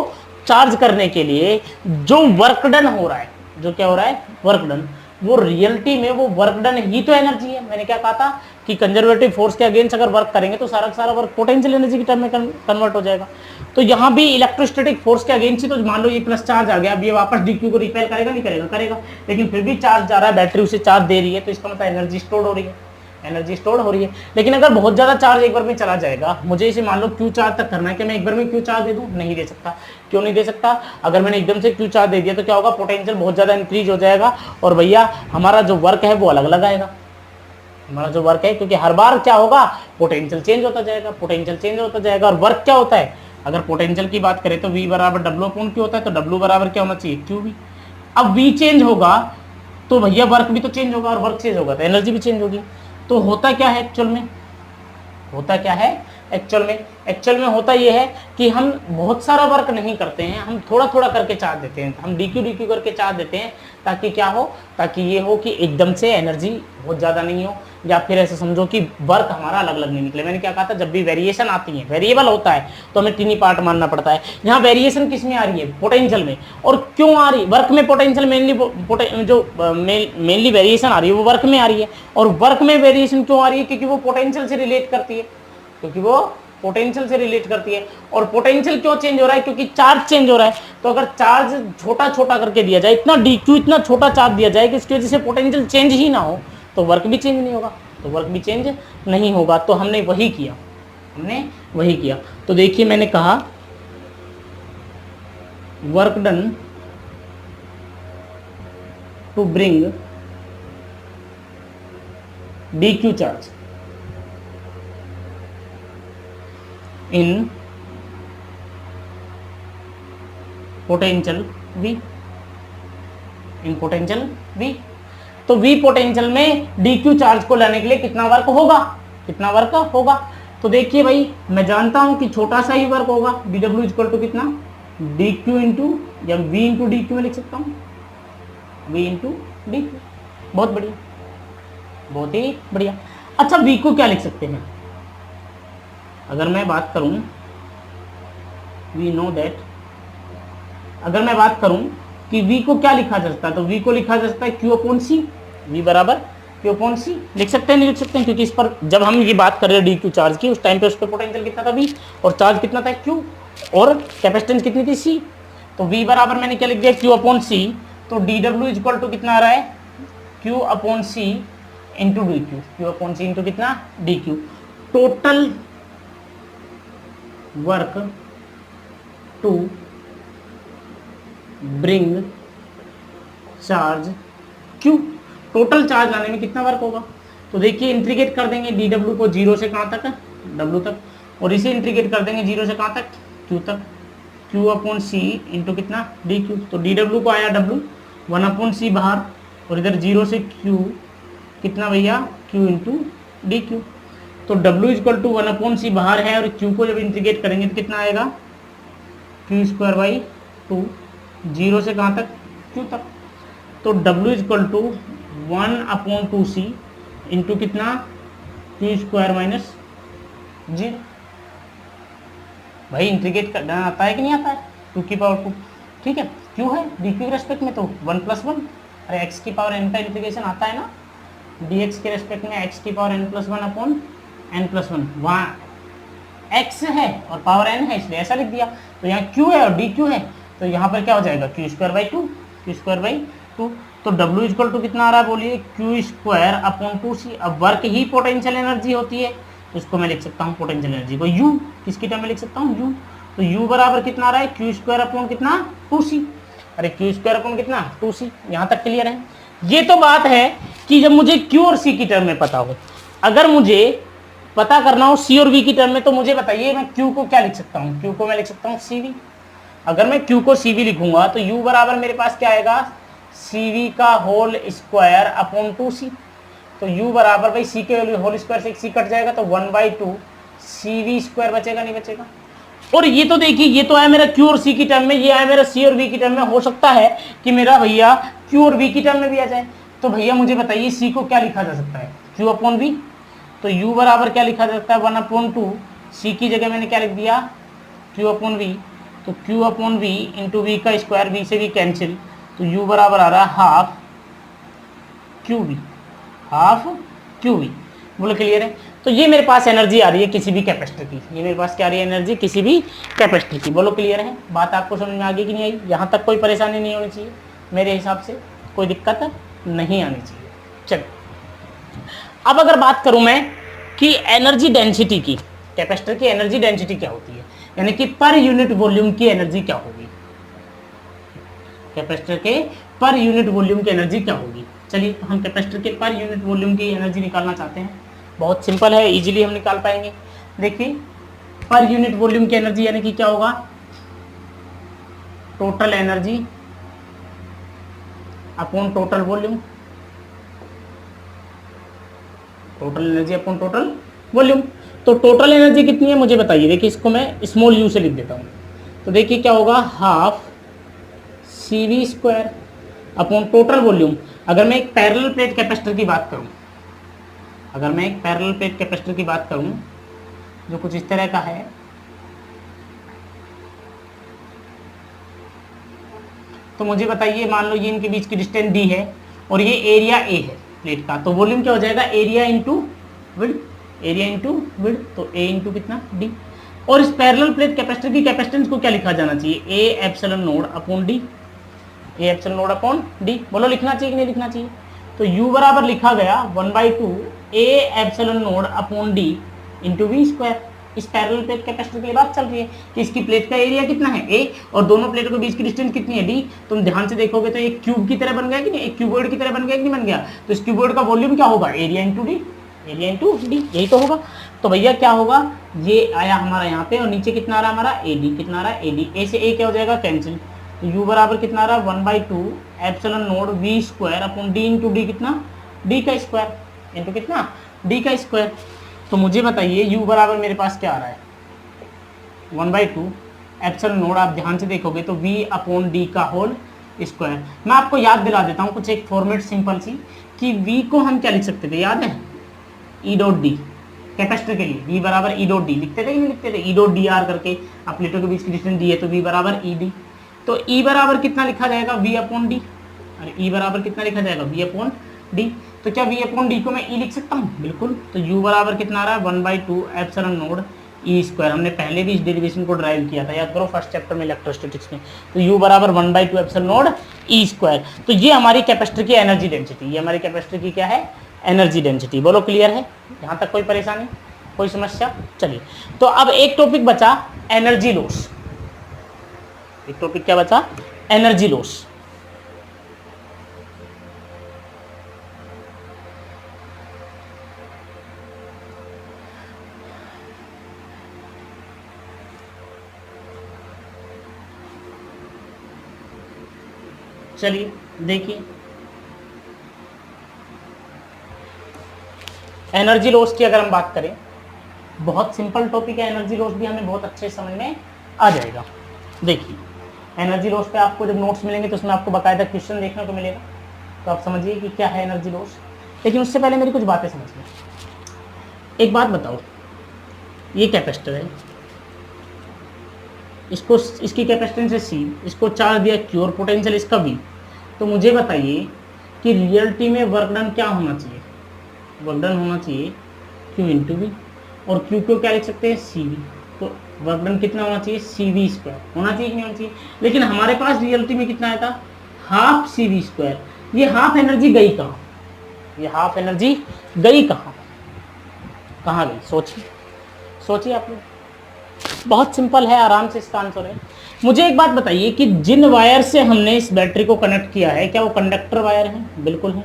चार्ज करने के लिए जो वर्क डन हो रहा है, जो क्या हो रहा है, वर्क डन, वो रियलिटी में वो वर्क डन ही तो एनर्जी है। मैंने क्या कहा था कि कंजर्वेटिव फोर्स के अगेंस्ट अगर वर्क करेंगे तो सारा सारा वर्क पोटेंशियल एनर्जी की टर्म में कन्वर्ट हो जाएगा। तो यहाँ भी इलेक्ट्रोस्टैटिक फोर्स के अगेंस्ट ही, तो मान लो ये प्लस चार्ज आ गया, अब ये वापस डीक्यू को रिपेल करेगा, नहीं करेगा, करेगा, लेकिन फिर भी चार्ज जा रहा है, बैटरी उसे चार्ज दे रही है, तो इसका मतलब एनर्जी स्टोर हो रही है, एनर्जी स्टोर हो रही है। लेकिन अगर बहुत ज्यादा चार्ज एक बार में चला जाएगा, मुझे इसे मान लो क्यू चार्ज तक करना है, कि मैं एक बार में क्यू चार्ज दे दूं, नहीं दे सकता। क्यों नहीं दे सकता, अगर मैंने एकदम से क्यू चार्ज दे दिया तो क्या होगा, पोटेंशियल बहुत ज्यादा इंक्रीज हो जाएगा, और भैया हमारा जो वर्क है वो अलग अलग आएगा, हमारा जो वर्क है, क्योंकि हर बार क्या होगा, पोटेंशियल चेंज होता जाएगा, पोटेंशियल चेंज होता जाएगा। और वर्क क्या होता है, अगर पोटेंशियल की बात करें तो V बराबर डब्ल्यू अपॉन क्यू होता है, तो डब्ल्यू बराबर क्या होना चाहिए, क्यू भी। अब V चेंज होगा तो भैया वर्क भी तो चेंज होगा, और वर्क चेंज होगा तो एनर्जी भी चेंज होगी। तो होता क्या है एक्चुअल में, होता क्या है एक्चुअल में होता यह है कि हम बहुत सारा वर्क नहीं करते हैं, हम थोड़ा थोड़ा करके चार्ज देते हैं, हम डीक्यू डीक्यू करके चार्ज देते हैं, ताकि क्या हो, ताकि ये हो कि एकदम से एनर्जी बहुत ज़्यादा नहीं हो, या फिर ऐसे समझो कि वर्क हमारा अलग अलग नहीं निकले। मैंने क्या कहा था, जब भी वेरिएशन आती है, वेरिएबल होता है, तो हमें टीनी पार्ट मानना पड़ता है। यहाँ वेरिएशन किस में आ रही है, पोटेंशियल में। और क्यों आ रही, वर्क में पोटेंशियल मेनली, जो मेनली वेरिएशन आ रही है वो वर्क में आ रही है। और वर्क में वेरिएशन क्यों आ रही है, क्योंकि वो पोटेंशियल से रिलेट करती है, क्योंकि वो पोटेंशियल से रिलेट करती है। और पोटेंशियल क्यों चेंज हो रहा है, क्योंकि चार्ज चेंज हो रहा है। तो अगर चार्ज छोटा छोटा करके दिया जाए, इतना डीक्यू, इतना छोटा चार्ज दिया जाए कि इसकी वजह से पोटेंशियल चेंज ही ना हो, तो वर्क भी चेंज नहीं होगा, तो वर्क भी चेंज नहीं होगा। तो हमने वही किया, हमने वही किया। तो देखिए मैंने कहा work done to bring dq charge in potential V, in potential V। तो V पोटेंशियल में dq चार्ज को लाने के लिए कितना वर्क होगा, कितना वर्क होगा। तो देखिए भाई, मैं जानता हूं कि छोटा सा ही वर्क होगा, dw इक्वल टू कितना, dq इंटू, या V इंटू dq में लिख सकता हूं, V इंटू dq। बहुत बढ़िया, बहुत ही बढ़िया। अच्छा, V को क्या लिख सकते हैं, अगर मैं बात करूं, वी नो दैट, अगर मैं बात करूं कि V को क्या लिखा जा सकता है, तो V को लिखा जा सकता है Q अपॉन C, V बराबर Q अपॉन C। लिख सकते हैं, नहीं लिख सकते हैं, क्योंकि इस पर जब हम ये बात कर रहे हैं dq चार्ज की, उस टाइम पे उस पर पोटेंशियल कितना था V, और चार्ज कितना था Q, और कैपेसिटेंस कितनी थी C। तो V बराबर मैंने क्या लिख दिया, Q अपॉन C। तो dw इक्वल टू कितना आ रहा है, Q upon C into dq, Q upon C into कितना, dq। Total work to bring charge Q, total charge लाने में कितना वर्क होगा। तो देखिए इंटीग्रेट कर देंगे dw को 0 से कहाँ तक, w तक, और इसे इंटीग्रेट कर देंगे 0 से कहाँ तक, q तक, Q अपॉन C इंटू कितना, dq। तो dw को आया w, 1 अपॉन C बाहर, और इधर 0 से q कितना भैया, q इंटू dq। तो w equal to 1 upon C बाहर है, और q को जब इंटीग्रेट करेंगे तो कितना आएगा, q स्क्वायर बाई 2, 0 से कहाँ तक, q तक। तो w equal to 1 upon 2C into कितना, q स्क्वायर माइनस 0। भाई इंटीग्रेट करना आता है कि नहीं आता है, 2 की पावर 2, ठीक है, q है dq के रेस्पेक्ट में तो 1 प्लस 1, अरे x की पावर n का इंटीग्रेशन आता है ना, dx के रेस्पेक्ट में x की power n plus 1 upon n plus 1, वहाँ x है और पावर n है, इसलिए ऐसा लिख दिया। तो यहाँ q है और dq है, तो यहाँ पर क्या हो जाएगा, q square by 2, q square by 2। तो w इक्वल टू कितना आ रहा है बोलिए, q स्क्वायर अपॉन 2c। अब वर्क ही पोटेंशियल एनर्जी होती है, तो इसको मैं लिख सकता हूँ पोटेंशियल एनर्जी को u, किसकी टर्म में लिख सकता हूँ, u। तो u बराबर कितना आ रहा है, q स्क्वायर अपॉन कितना, 2c। अरे q स्क्वायर अपॉन कितना, 2c। यहाँ तक क्लियर है। ये तो बात है कि जब मुझे q और c की टर्म में पता हो, अगर मुझे पता करना हो c और v की टर्म में, तो मुझे बताइए मैं q को क्या लिख सकता हूँ, q को मैं लिख सकता हूँ cv। अगर मैं q को cv लिखूंगा तो u बराबर मेरे पास क्या आएगा, cv का होल स्क्वायर अपॉन 2c। तो u बराबर भाई c के होल स्क्वायर से एक c कट जाएगा, तो 1/2 cv स्क्वायर बचेगा, नहीं बचेगा। और ये तो देखिए, ये तो है मेरा Q और C की टर्म में, ये है मेरा C और V की टर्म में। हो सकता है कि मेरा भैया Q और V की टर्म में भी आ जाए। तो भैया मुझे बताइए C को क्या लिखा जा सकता है, Q अपॉन V। तो U बराबर क्या लिखा जा सकता है, 1/2। C की जगह मैंने क्या लिख दिया, Q अपॉन V। तो Q upon V into V का स्क्वायर, V से V कैंसिल, तो U बराबर आ रहा है हाफ QV, हाफ QV। बोलो क्लियर है। तो ये मेरे पास एनर्जी आ रही है किसी भी कैपेसिटर की, ये मेरे पास क्या आ रही है, एनर्जी किसी भी कैपेसिटर की। बोलो क्लियर है, बात आपको समझ में आ गई कि नहीं आई। यहाँ तक कोई परेशानी नहीं होनी चाहिए, मेरे हिसाब से कोई दिक्कत नहीं आनी चाहिए। चलो, अब अगर बात करूं मैं कि एनर्जी डेंसिटी की, कैपेसिटर की एनर्जी डेंसिटी क्या होती है, यानी कि पर यूनिट वॉल्यूम की एनर्जी क्या होगी, कैपेसिटर के पर यूनिट वॉल्यूम की एनर्जी क्या होगी। चलिए, तो हम कैपेसिटर के पर यूनिट वॉल्यूम की एनर्जी निकालना चाहते हैं। बहुत सिंपल है, इजीली हम निकाल पाएंगे। देखिए, पर यूनिट वॉल्यूम की एनर्जी यानी कि क्या होगा, total energy upon total volume, total energy upon total volume. तो टोटल एनर्जी कितनी है मुझे बताइए। देखिए, इसको मैं स्मॉल यू से लिख देता हूँ। तो देखिए क्या होगा, half CV square upon total volume. अगर मैं एक पैरेलल प्लेट कैपेसिटर की बात करूं, अगर मैं एक पैरेलल प्लेट कैपेसिटर की बात करूं जो कुछ इस तरह का है, तो मुझे बताइए, मान लो ये इनके बीच की डिस्टेंस D है और ये एरिया A है प्लेट का, तो वॉल्यूम क्या हो जाएगा, area into width, area into width, तो A इंटू कितना D। और इस पैरेलल प्लेट कैपेसिटर की कैपेसिटेंस को क्या लिखा जाना चाहिए, A epsilon node upon D, A epsilon node upon D। बोलो लिखना चाहिए कि नहीं लिखना चाहिए। तो U बराबर लिखा गया 1/2 A epsilon node upon D into V square. इस पैरेलल प्लेट कैपेसिटर के लिए बात चल रही है कि इसकी प्लेट का एरिया कितना है A और दोनों प्लेटों के बीच की डिस्टेंस कितनी है D। तुम ध्यान से देखोगे तो एक क्यूब की तरह बन गया कि नहीं, एक क्यूबॉइड की तरह बन गया कि नहीं बन गया। तो इस क्यूबॉइड का वॉल्यूम क्या होगा, area into D, area into D, यही तो होगा। तो भैया क्या होगा, ये आया हमारा यहाँ पे और नीचे कितना आ रहा है हमारा AD, कितना आ रहा है AD। A से A क्या हो जाएगा, कैंसिल। तो U बराबर कितना आ रहा है 1/2 epsilon node V square upon D into D, कितना D का स्क्वायर इंटू कितना D का स्क्वायर। तो मुझे बताइए U बराबर मेरे पास क्या आ रहा है, 1/2 एप्सिलॉन नोड, आप ध्यान से देखोगे तो V अपॉन D का होल स्क्वायर। मैं आपको याद दिला देता हूँ कुछ एक फॉर्मेट सिंपल सी, कि V को हम क्या लिख सकते थे, याद है, E डॉट डी। कैपेसिटर के लिए V बराबर E डॉट डी लिखते थे कि नहीं लिखते थे, E डॉट डी आर करके। अब प्लेटों के बीच की डिस्टेंस दी है तो V बराबर E डी। तो E बराबर कितना लिखा जाएगा, V अपॉन डी। अरे E बराबर कितना लिखा जाएगा, V अपॉन डी। तो क्या V अपॉन डी को मैं E लिख सकता हूँ, बिल्कुल। तो U बराबर कितना आ रहा है 1/2 एप्सिलॉन नोड E स्क्वायर। हमने पहले भी इस डेरिवेशन को ड्राइव किया था, याद करो फर्स्ट चैप्टर में इलेक्ट्रोस्टैटिक्स में। तो U बराबर 1/2 एप्सिलॉन नोड E स्क्वायर। तो ये हमारी कैपेसिटर की एनर्जी डेंसिटी, ये हमारी कैपेसिटर की क्या है, एनर्जी डेंसिटी। बोलो क्लियर है, यहाँ तक कोई परेशानी, कोई समस्या। चलिए, तो अब एक टॉपिक बचा, एनर्जी लॉस। एक टॉपिक क्या बचा, एनर्जी लॉस। चलिए देखिए, एनर्जी लॉस की अगर हम बात करें, बहुत सिंपल टॉपिक है एनर्जी लॉस भी, हमें बहुत अच्छे समझ में आ जाएगा। देखिए, एनर्जी लॉस पे आपको जब नोट्स मिलेंगे तो उसमें आपको बाकायदा क्वेश्चन देखने को मिलेगा, तो आप समझिए कि क्या है एनर्जी लॉस। लेकिन उससे पहले मेरी कुछ बातें समझिए। एक बात बताओ, ये कैपेसिटर है, इसको, इसकी कैपेसिटेंस है C, इसको चार्ज दिया Q और पोटेंशियल इसका V। तो मुझे बताइए कि रियलिटी में वर्क डन क्या होना चाहिए, वर्क डन होना चाहिए Q इंटू V, और Q को क्या लिख सकते हैं, CV। तो वर्क डन कितना होना चाहिए, CV स्क्वायर होना चाहिए कि नहीं होना चाहिए। लेकिन हमारे पास रियलिटी में कितना आया था, हाफ CV स्क्वायर। ये हाफ एनर्जी गई कहाँ, ये हाफ एनर्जी गई कहाँ, कहाँ गई, सोचिए सोचिए आप लोग। बहुत सिंपल है, आराम से इसका आंसर है। मुझे एक बात बताइए कि जिन वायर से हमने इस बैटरी को कनेक्ट किया है, क्या वो कंडक्टर वायर हैं, बिल्कुल है।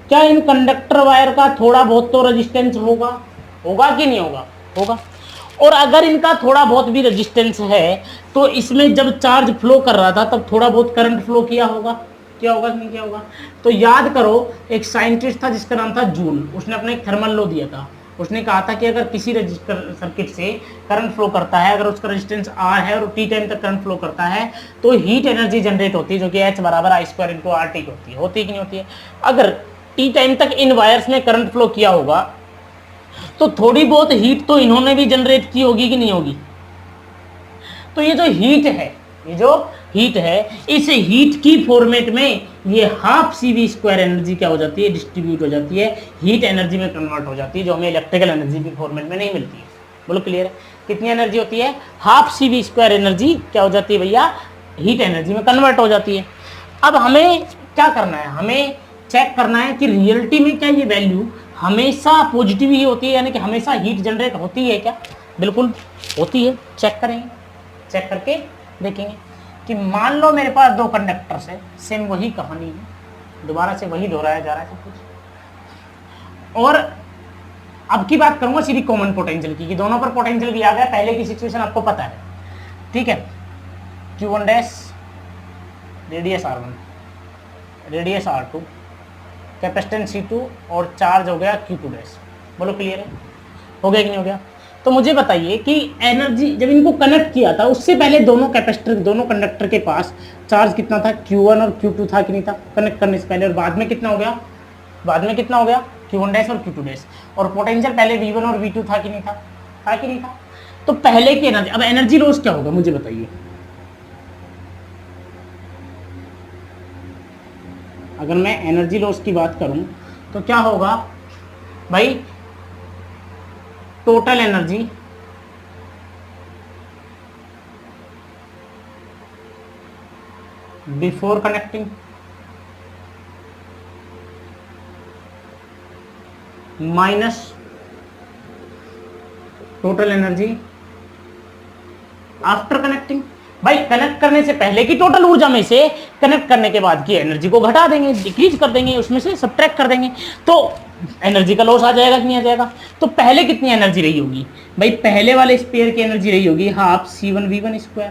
क्या इन कंडक्टर वायर का थोड़ा बहुत तो रेजिस्टेंस होगा, होगा कि नहीं होगा, होगा। और अगर इनका थोड़ा बहुत भी रेजिस्टेंस है तो इसमें जब चार्ज फ्लो कर रहा था तब थोड़ा बहुत करंट फ्लो किया होगा, क्या होगा कि नहीं क्या होगा। तो याद करो, एक साइंटिस्ट था जिसका नाम था जूल, उसने अपने एक थर्मल लॉ दिया था, उसने कहा था कि अगर किसी रजिस्टर सर्किट से करंट फ्लो करता है, अगर उसका रेजिस्टेंस R है और T टाइम तक करंट फ्लो करता है, तो हीट एनर्जी जनरेट होती है जो कि H बराबर I² इंटू RT होती है कि नहीं होती है। अगर T टाइम तक इन वायर्स में करंट फ्लो किया होगा तो थोड़ी बहुत हीट तो इन्होंने भी जनरेट की होगी कि नहीं होगी। तो ये जो हीट है, ये जो हीट है, इस हीट की फॉर्मेट में ये हाफ CV² एनर्जी क्या हो जाती है, डिस्ट्रीब्यूट हो जाती है, हीट एनर्जी में कन्वर्ट हो जाती है, जो हमें इलेक्ट्रिकल एनर्जी की फॉर्मेट में नहीं मिलती है। बोलो क्लियर है? कितनी एनर्जी होती है? हाफ CV² एनर्जी क्या हो जाती है भैया, हीट एनर्जी में कन्वर्ट हो जाती है। अब हमें क्या करना है, हमें चेक करना है कि रियलिटी में क्या ये वैल्यू हमेशा पॉजिटिव ही होती है, यानी कि हमेशा हीट जनरेट होती है क्या? बिल्कुल होती है। चेक करेंगे, चेक करके देखेंगे कि मान लो मेरे पास दो कंडक्टर्स है, सेम वही कहानी है, दोबारा से वही दोहराया जा रहा है सब कुछ। और अब की बात करूंगा सीधी कॉमन पोटेंशियल की, कि दोनों पर पोटेंशियल भी आ गया। पहले की सिचुएशन आपको पता है, ठीक है। Q1 dash, radius R1, radius R2, capacitance C2 और चार्ज हो गया Q2 डैश। बोलो क्लियर है? हो गया कि नहीं हो गया? तो मुझे बताइए कि एनर्जी जब इनको कनेक्ट किया था उससे पहले दोनों कैपेसिटर, दोनों कंडक्टर के पास चार्ज कितना था, Q1 और Q2 था कि नहीं था कनेक्ट करने से पहले, और बाद में कितना हो गया, बाद में कितना हो गया, Q1 डैश और Q2 डैश। और पोटेंशियल पहले V1 और V2 था कि नहीं था, था कि नहीं था? तो पहले की एनर्जी, अब एनर्जी लॉस क्या होगा मुझे बताइए। अगर मैं एनर्जी लॉस की बात करूं तो क्या होगा भाई, total energy before connecting minus total energy after connecting. भाई कनेक्ट करने से पहले की टोटल ऊर्जा में से कनेक्ट करने के बाद की एनर्जी को घटा देंगे, डिक्रीज कर देंगे, उसमें से सब्ट्रैक्ट कर देंगे, तो एनर्जी का लॉस आ जाएगा कि नहीं आ जाएगा। तो पहले कितनी एनर्जी रही होगी भाई, पहले वाले स्पेयर की एनर्जी रही होगी हाफ C1V1²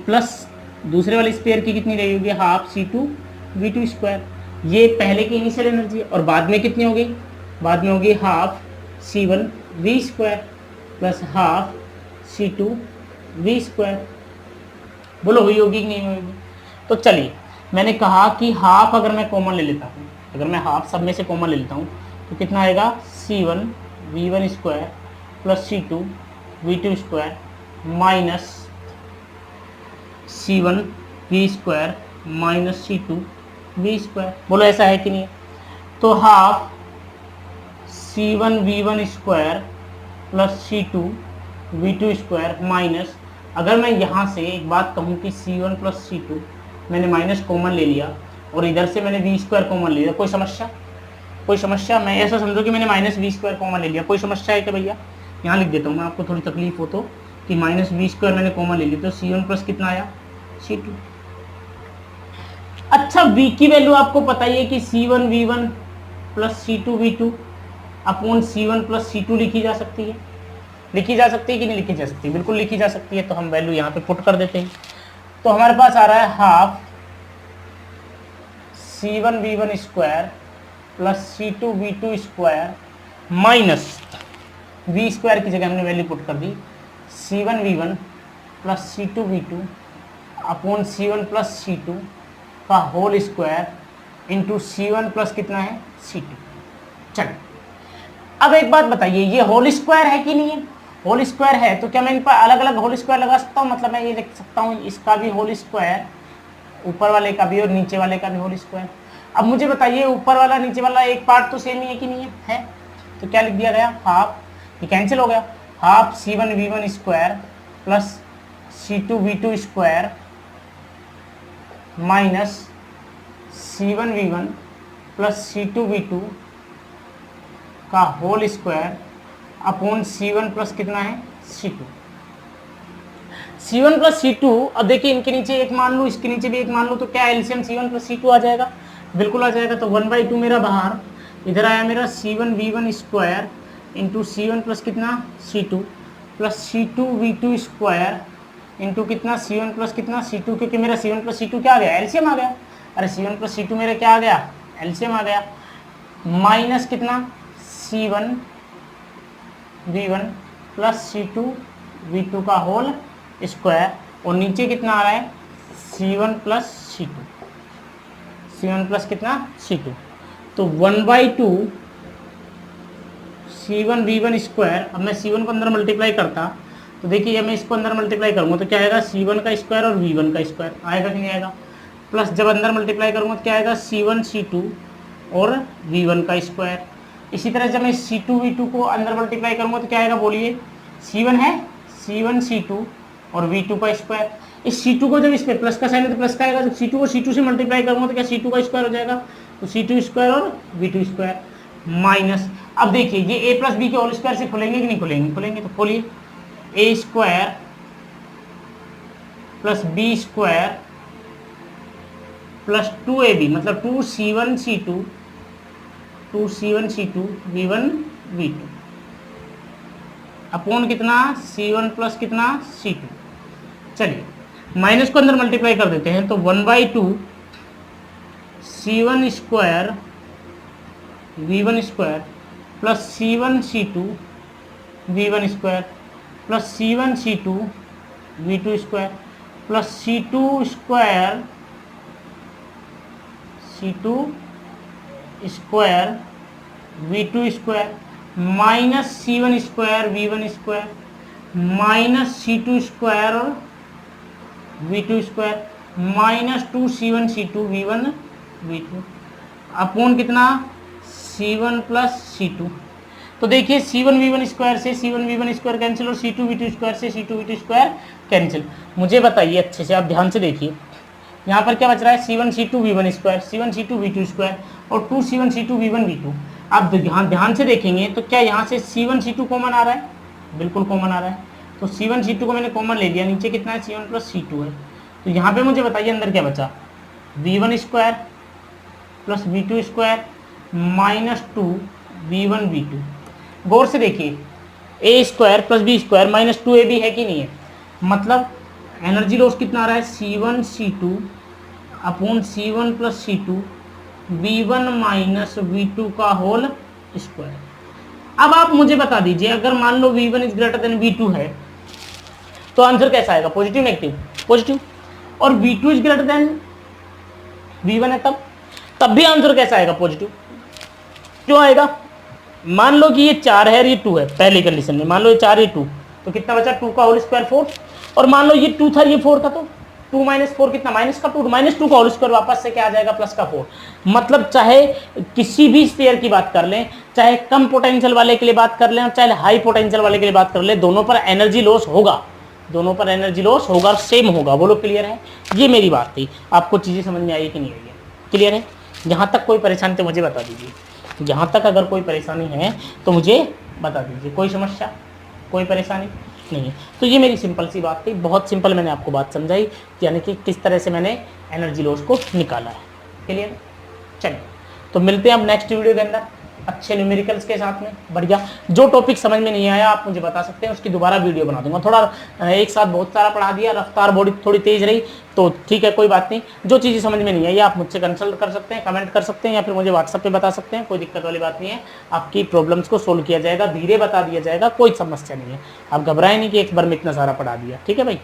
प्लस दूसरे वाले स्पेयर की कितनी रही होगी, हाफ C2V2²। ये पहले की इनिशियल एनर्जी, और बाद में कितनी होगी, बाद में होगी half C1V² plus half C2V²। बोलो हुई होगी कि नहीं होगी? तो चलिए, मैंने कहा कि हाफ अगर मैं कॉमन ले लेता हूँ, अगर मैं हाफ सब में से कॉमन ले लेता हूँ तो कितना आएगा, C1V1² plus C2V2² minus C1V² minus C2V²। बोलो ऐसा है कि नहीं? तो half C1V1² plus C2V2² minus, अगर मैं यहाँ से एक बात कहूँ कि C1 प्लस C2 मैंने माइनस कॉमन ले लिया और इधर से मैंने V² कॉमन ले लिया, कोई समस्या? कोई समस्या? मैं ऐसा समझो कि मैंने माइनस V² कॉमन ले लिया, कोई समस्या है क्या भैया? यहाँ लिख देता हूँ मैं, आपको थोड़ी तकलीफ हो तो, कि माइनस V² मैंने कॉमन ले लिया, तो C1 प्लस कितना आया, C2। अच्छा, V की वैल्यू आपको पता ही है कि C1V1 plus C2V2 upon C1 plus C2 लिखी जा सकती है। लिखी जा सकती है कि नहीं लिखी जा सकती? बिल्कुल लिखी जा सकती है। तो हम वैल्यू यहाँ पे पुट कर देते हैं। तो हमारे पास आ रहा है half C1V1² plus C2V2² minus V² की जगह हमने वैल्यू पुट कर दी C1V1 plus C2V2 upon C1 plus C2 का whole square into C1 plus कितना है, C2। चलिए, अब एक बात बताइए, ये होल स्क्वायर है कि नहीं है? होल स्क्वायर है तो क्या मैं इन पर अलग अलग होल स्क्वायर लगा सकता हूँ? मतलब मैं ये लिख सकता हूँ इसका भी होल स्क्वायर, ऊपर वाले का भी और नीचे वाले का भी होल स्क्वायर। अब मुझे बताइए, ऊपर वाला नीचे वाला एक पार्ट तो सेम ही है कि नहीं है? तो क्या लिख दिया गया, हाफ, ये कैंसिल हो गया, half C1V1² plus C2V2² minus C1V1 plus C2V2 का whole square upon C1 plus कितना है, C2। C1 प्लस C2, अब देखिए इनके नीचे एक मान लूँ, इसके नीचे भी एक मान लूँ, तो क्या एलसीएम C1 प्लस C2 आ जाएगा? बिल्कुल आ जाएगा। तो 1/2 मेरा बाहर, इधर आया मेरा C1V1² इंटू C1 प्लस कितना, C2 प्लस C2V2² इंटू कितना, C1 प्लस कितना, C2, क्योंकि मेरा C1 प्लस C2 क्या आ गया, एलसीएम आ गया। अरे C1 प्लस C2 मेरा क्या आ गया, एलसीएम आ गया, माइनस कितना, C1 V1 plus C2 V2 का होल स्क्वायर, और नीचे कितना आ रहा है C1 plus C2, C1 plus कितना C2, तो 1/2 C1 V1 स्क्वायर। अब मैं C1 को अंदर मल्टीप्लाई करता तो देखिए जब मैं इसको अंदर मल्टीप्लाई करूँगा तो क्या आएगा C1 का स्क्वायर और V1 का स्क्वायर आएगा कि नहीं आएगा, प्लस जब अंदर मल्टीप्लाई करूँगा तो क्या आएगा C1 C2 और V1 का स्क्वायर। इसी तरह जब मैं C2 V2 को अंदर मल्टीप्लाई करूँगा तो क्या आएगा बोलिए, C1 है C1 C2 और V2 का स्क्वायर। इस C2 को जब इस पे प्लस का साइन है तो प्लस का आएगा, जब C2 को C2 से मल्टीप्लाई करूँगा तो क्या C2 का स्क्वायर हो जाएगा, तो C2 स्क्वायर और V2 स्क्वायर माइनस। अब देखिए ये a प्लस बी के होल स्क्वायर से खुलेंगे कि नहीं खुलेंगे, खुलेंगे, तो खोलिए a square plus B square plus 2ab मतलब 2c1 c2 v1 v2 upon कितना c1 प्लस कितना c2। चलिए माइनस को अंदर मल्टीप्लाई कर देते हैं तो 1/2 c1 square v1 square plus c1 c2 v1 square plus c1 c2 v2 square plus c2 square v2 square minus c1 square v1 square minus c2 square और v2 square minus 2c1 c2 v1 v2 upon कितना c1 plus c2। तो देखिए c1 v1 square से c1 v1 square cancel और c2 v2 square से c2 v2 square cancel. मुझे बताइए अच्छे से, आप ध्यान से देखिए यहाँ पर क्या बच रहा है c1 c2 v1 square, c1 c2 v2 square और 2c1 c2 v1 v2। आप ध्यान से देखेंगे तो क्या यहाँ से c1 c2 कॉमन आ रहा है, बिल्कुल कॉमन आ रहा है, तो c1 c2 को मैंने कॉमन ले लिया, नीचे कितना है c1 प्लस c2 है। तो यहाँ पे मुझे बताइए अंदर क्या बचा, v1 square plus v2 square minus 2 v1 v2। गौर से देखिए a square plus B square minus 2ab है कि नहीं है, मतलब एनर्जी लॉस कितना आ रहा है c1 c2 upon c1 plus c2 v1 minus v2 का होल स्क्वायर। अब आप मुझे बता दीजिए अगर मान लो v1 is greater than v2 है तो आंसर कैसा आएगा, पॉजिटिव नेगेटिव, पॉजिटिव, और v2 is greater than v1 है तब भी आंसर कैसा आएगा, पॉजिटिव। क्यों आएगा, मान लो कि ये 4 है और ये 2 है, पहली कंडीशन में मान लो ये 4 ये 2, तो कितना बचा 2 का होल स्क्वायर 4, और मान लो ये 2 था ये 4 था तो 2 माइनस 4 कितना माइनस का 2, माइनस 2 का होल स्क्वायर वापस से क्या आ जाएगा प्लस का 4। मतलब चाहे किसी भी स्फीयर की बात कर लें, चाहे कम पोटेंशियल वाले के लिए बात कर लें और चाहे हाई पोटेंशियल वाले के लिए बात कर लें, दोनों पर एनर्जी लॉस होगा, दोनों पर एनर्जी लॉस होगा और सेम होगा। बोलो क्लियर है, ये मेरी बात थी। आपको चीज़ें समझ में आई कि नहीं आई है, क्लियर है। यहाँ तक कोई परेशानी तो मुझे बता दीजिए, यहाँ तक अगर कोई परेशानी है तो मुझे बता दीजिए, कोई समस्या कोई परेशानी नहीं है। तो ये मेरी सिंपल सी बात थी, बहुत सिंपल मैंने आपको बात समझाई, यानी कि किस तरह से मैंने एनर्जी लॉस को निकाला है, क्लियर। चलिए तो मिलते हैं अब नेक्स्ट वीडियो के अंदर अच्छे न्यूमेरिकल्स के साथ में, बढ़िया। जो टॉपिक समझ में नहीं आया आप मुझे बता सकते हैं, उसकी दोबारा वीडियो बना दूंगा। थोड़ा एक साथ बहुत सारा पढ़ा दिया, रफ्तार बॉडी थोड़ी तेज रही तो ठीक है, कोई बात नहीं। जो चीज़ें समझ में नहीं आई आप मुझसे कंसल्ट कर सकते हैं, कमेंट कर सकते हैं या फिर मुझे व्हाट्सएप पे बता सकते हैं, कोई दिक्कत वाली बात नहीं है। आपकी प्रॉब्लम्स को सोल्व किया जाएगा, धीरे बता दिया जाएगा, कोई समस्या नहीं है। आप घबराएं नहीं कि एक बार में इतना सारा पढ़ा दिया, ठीक है भाई।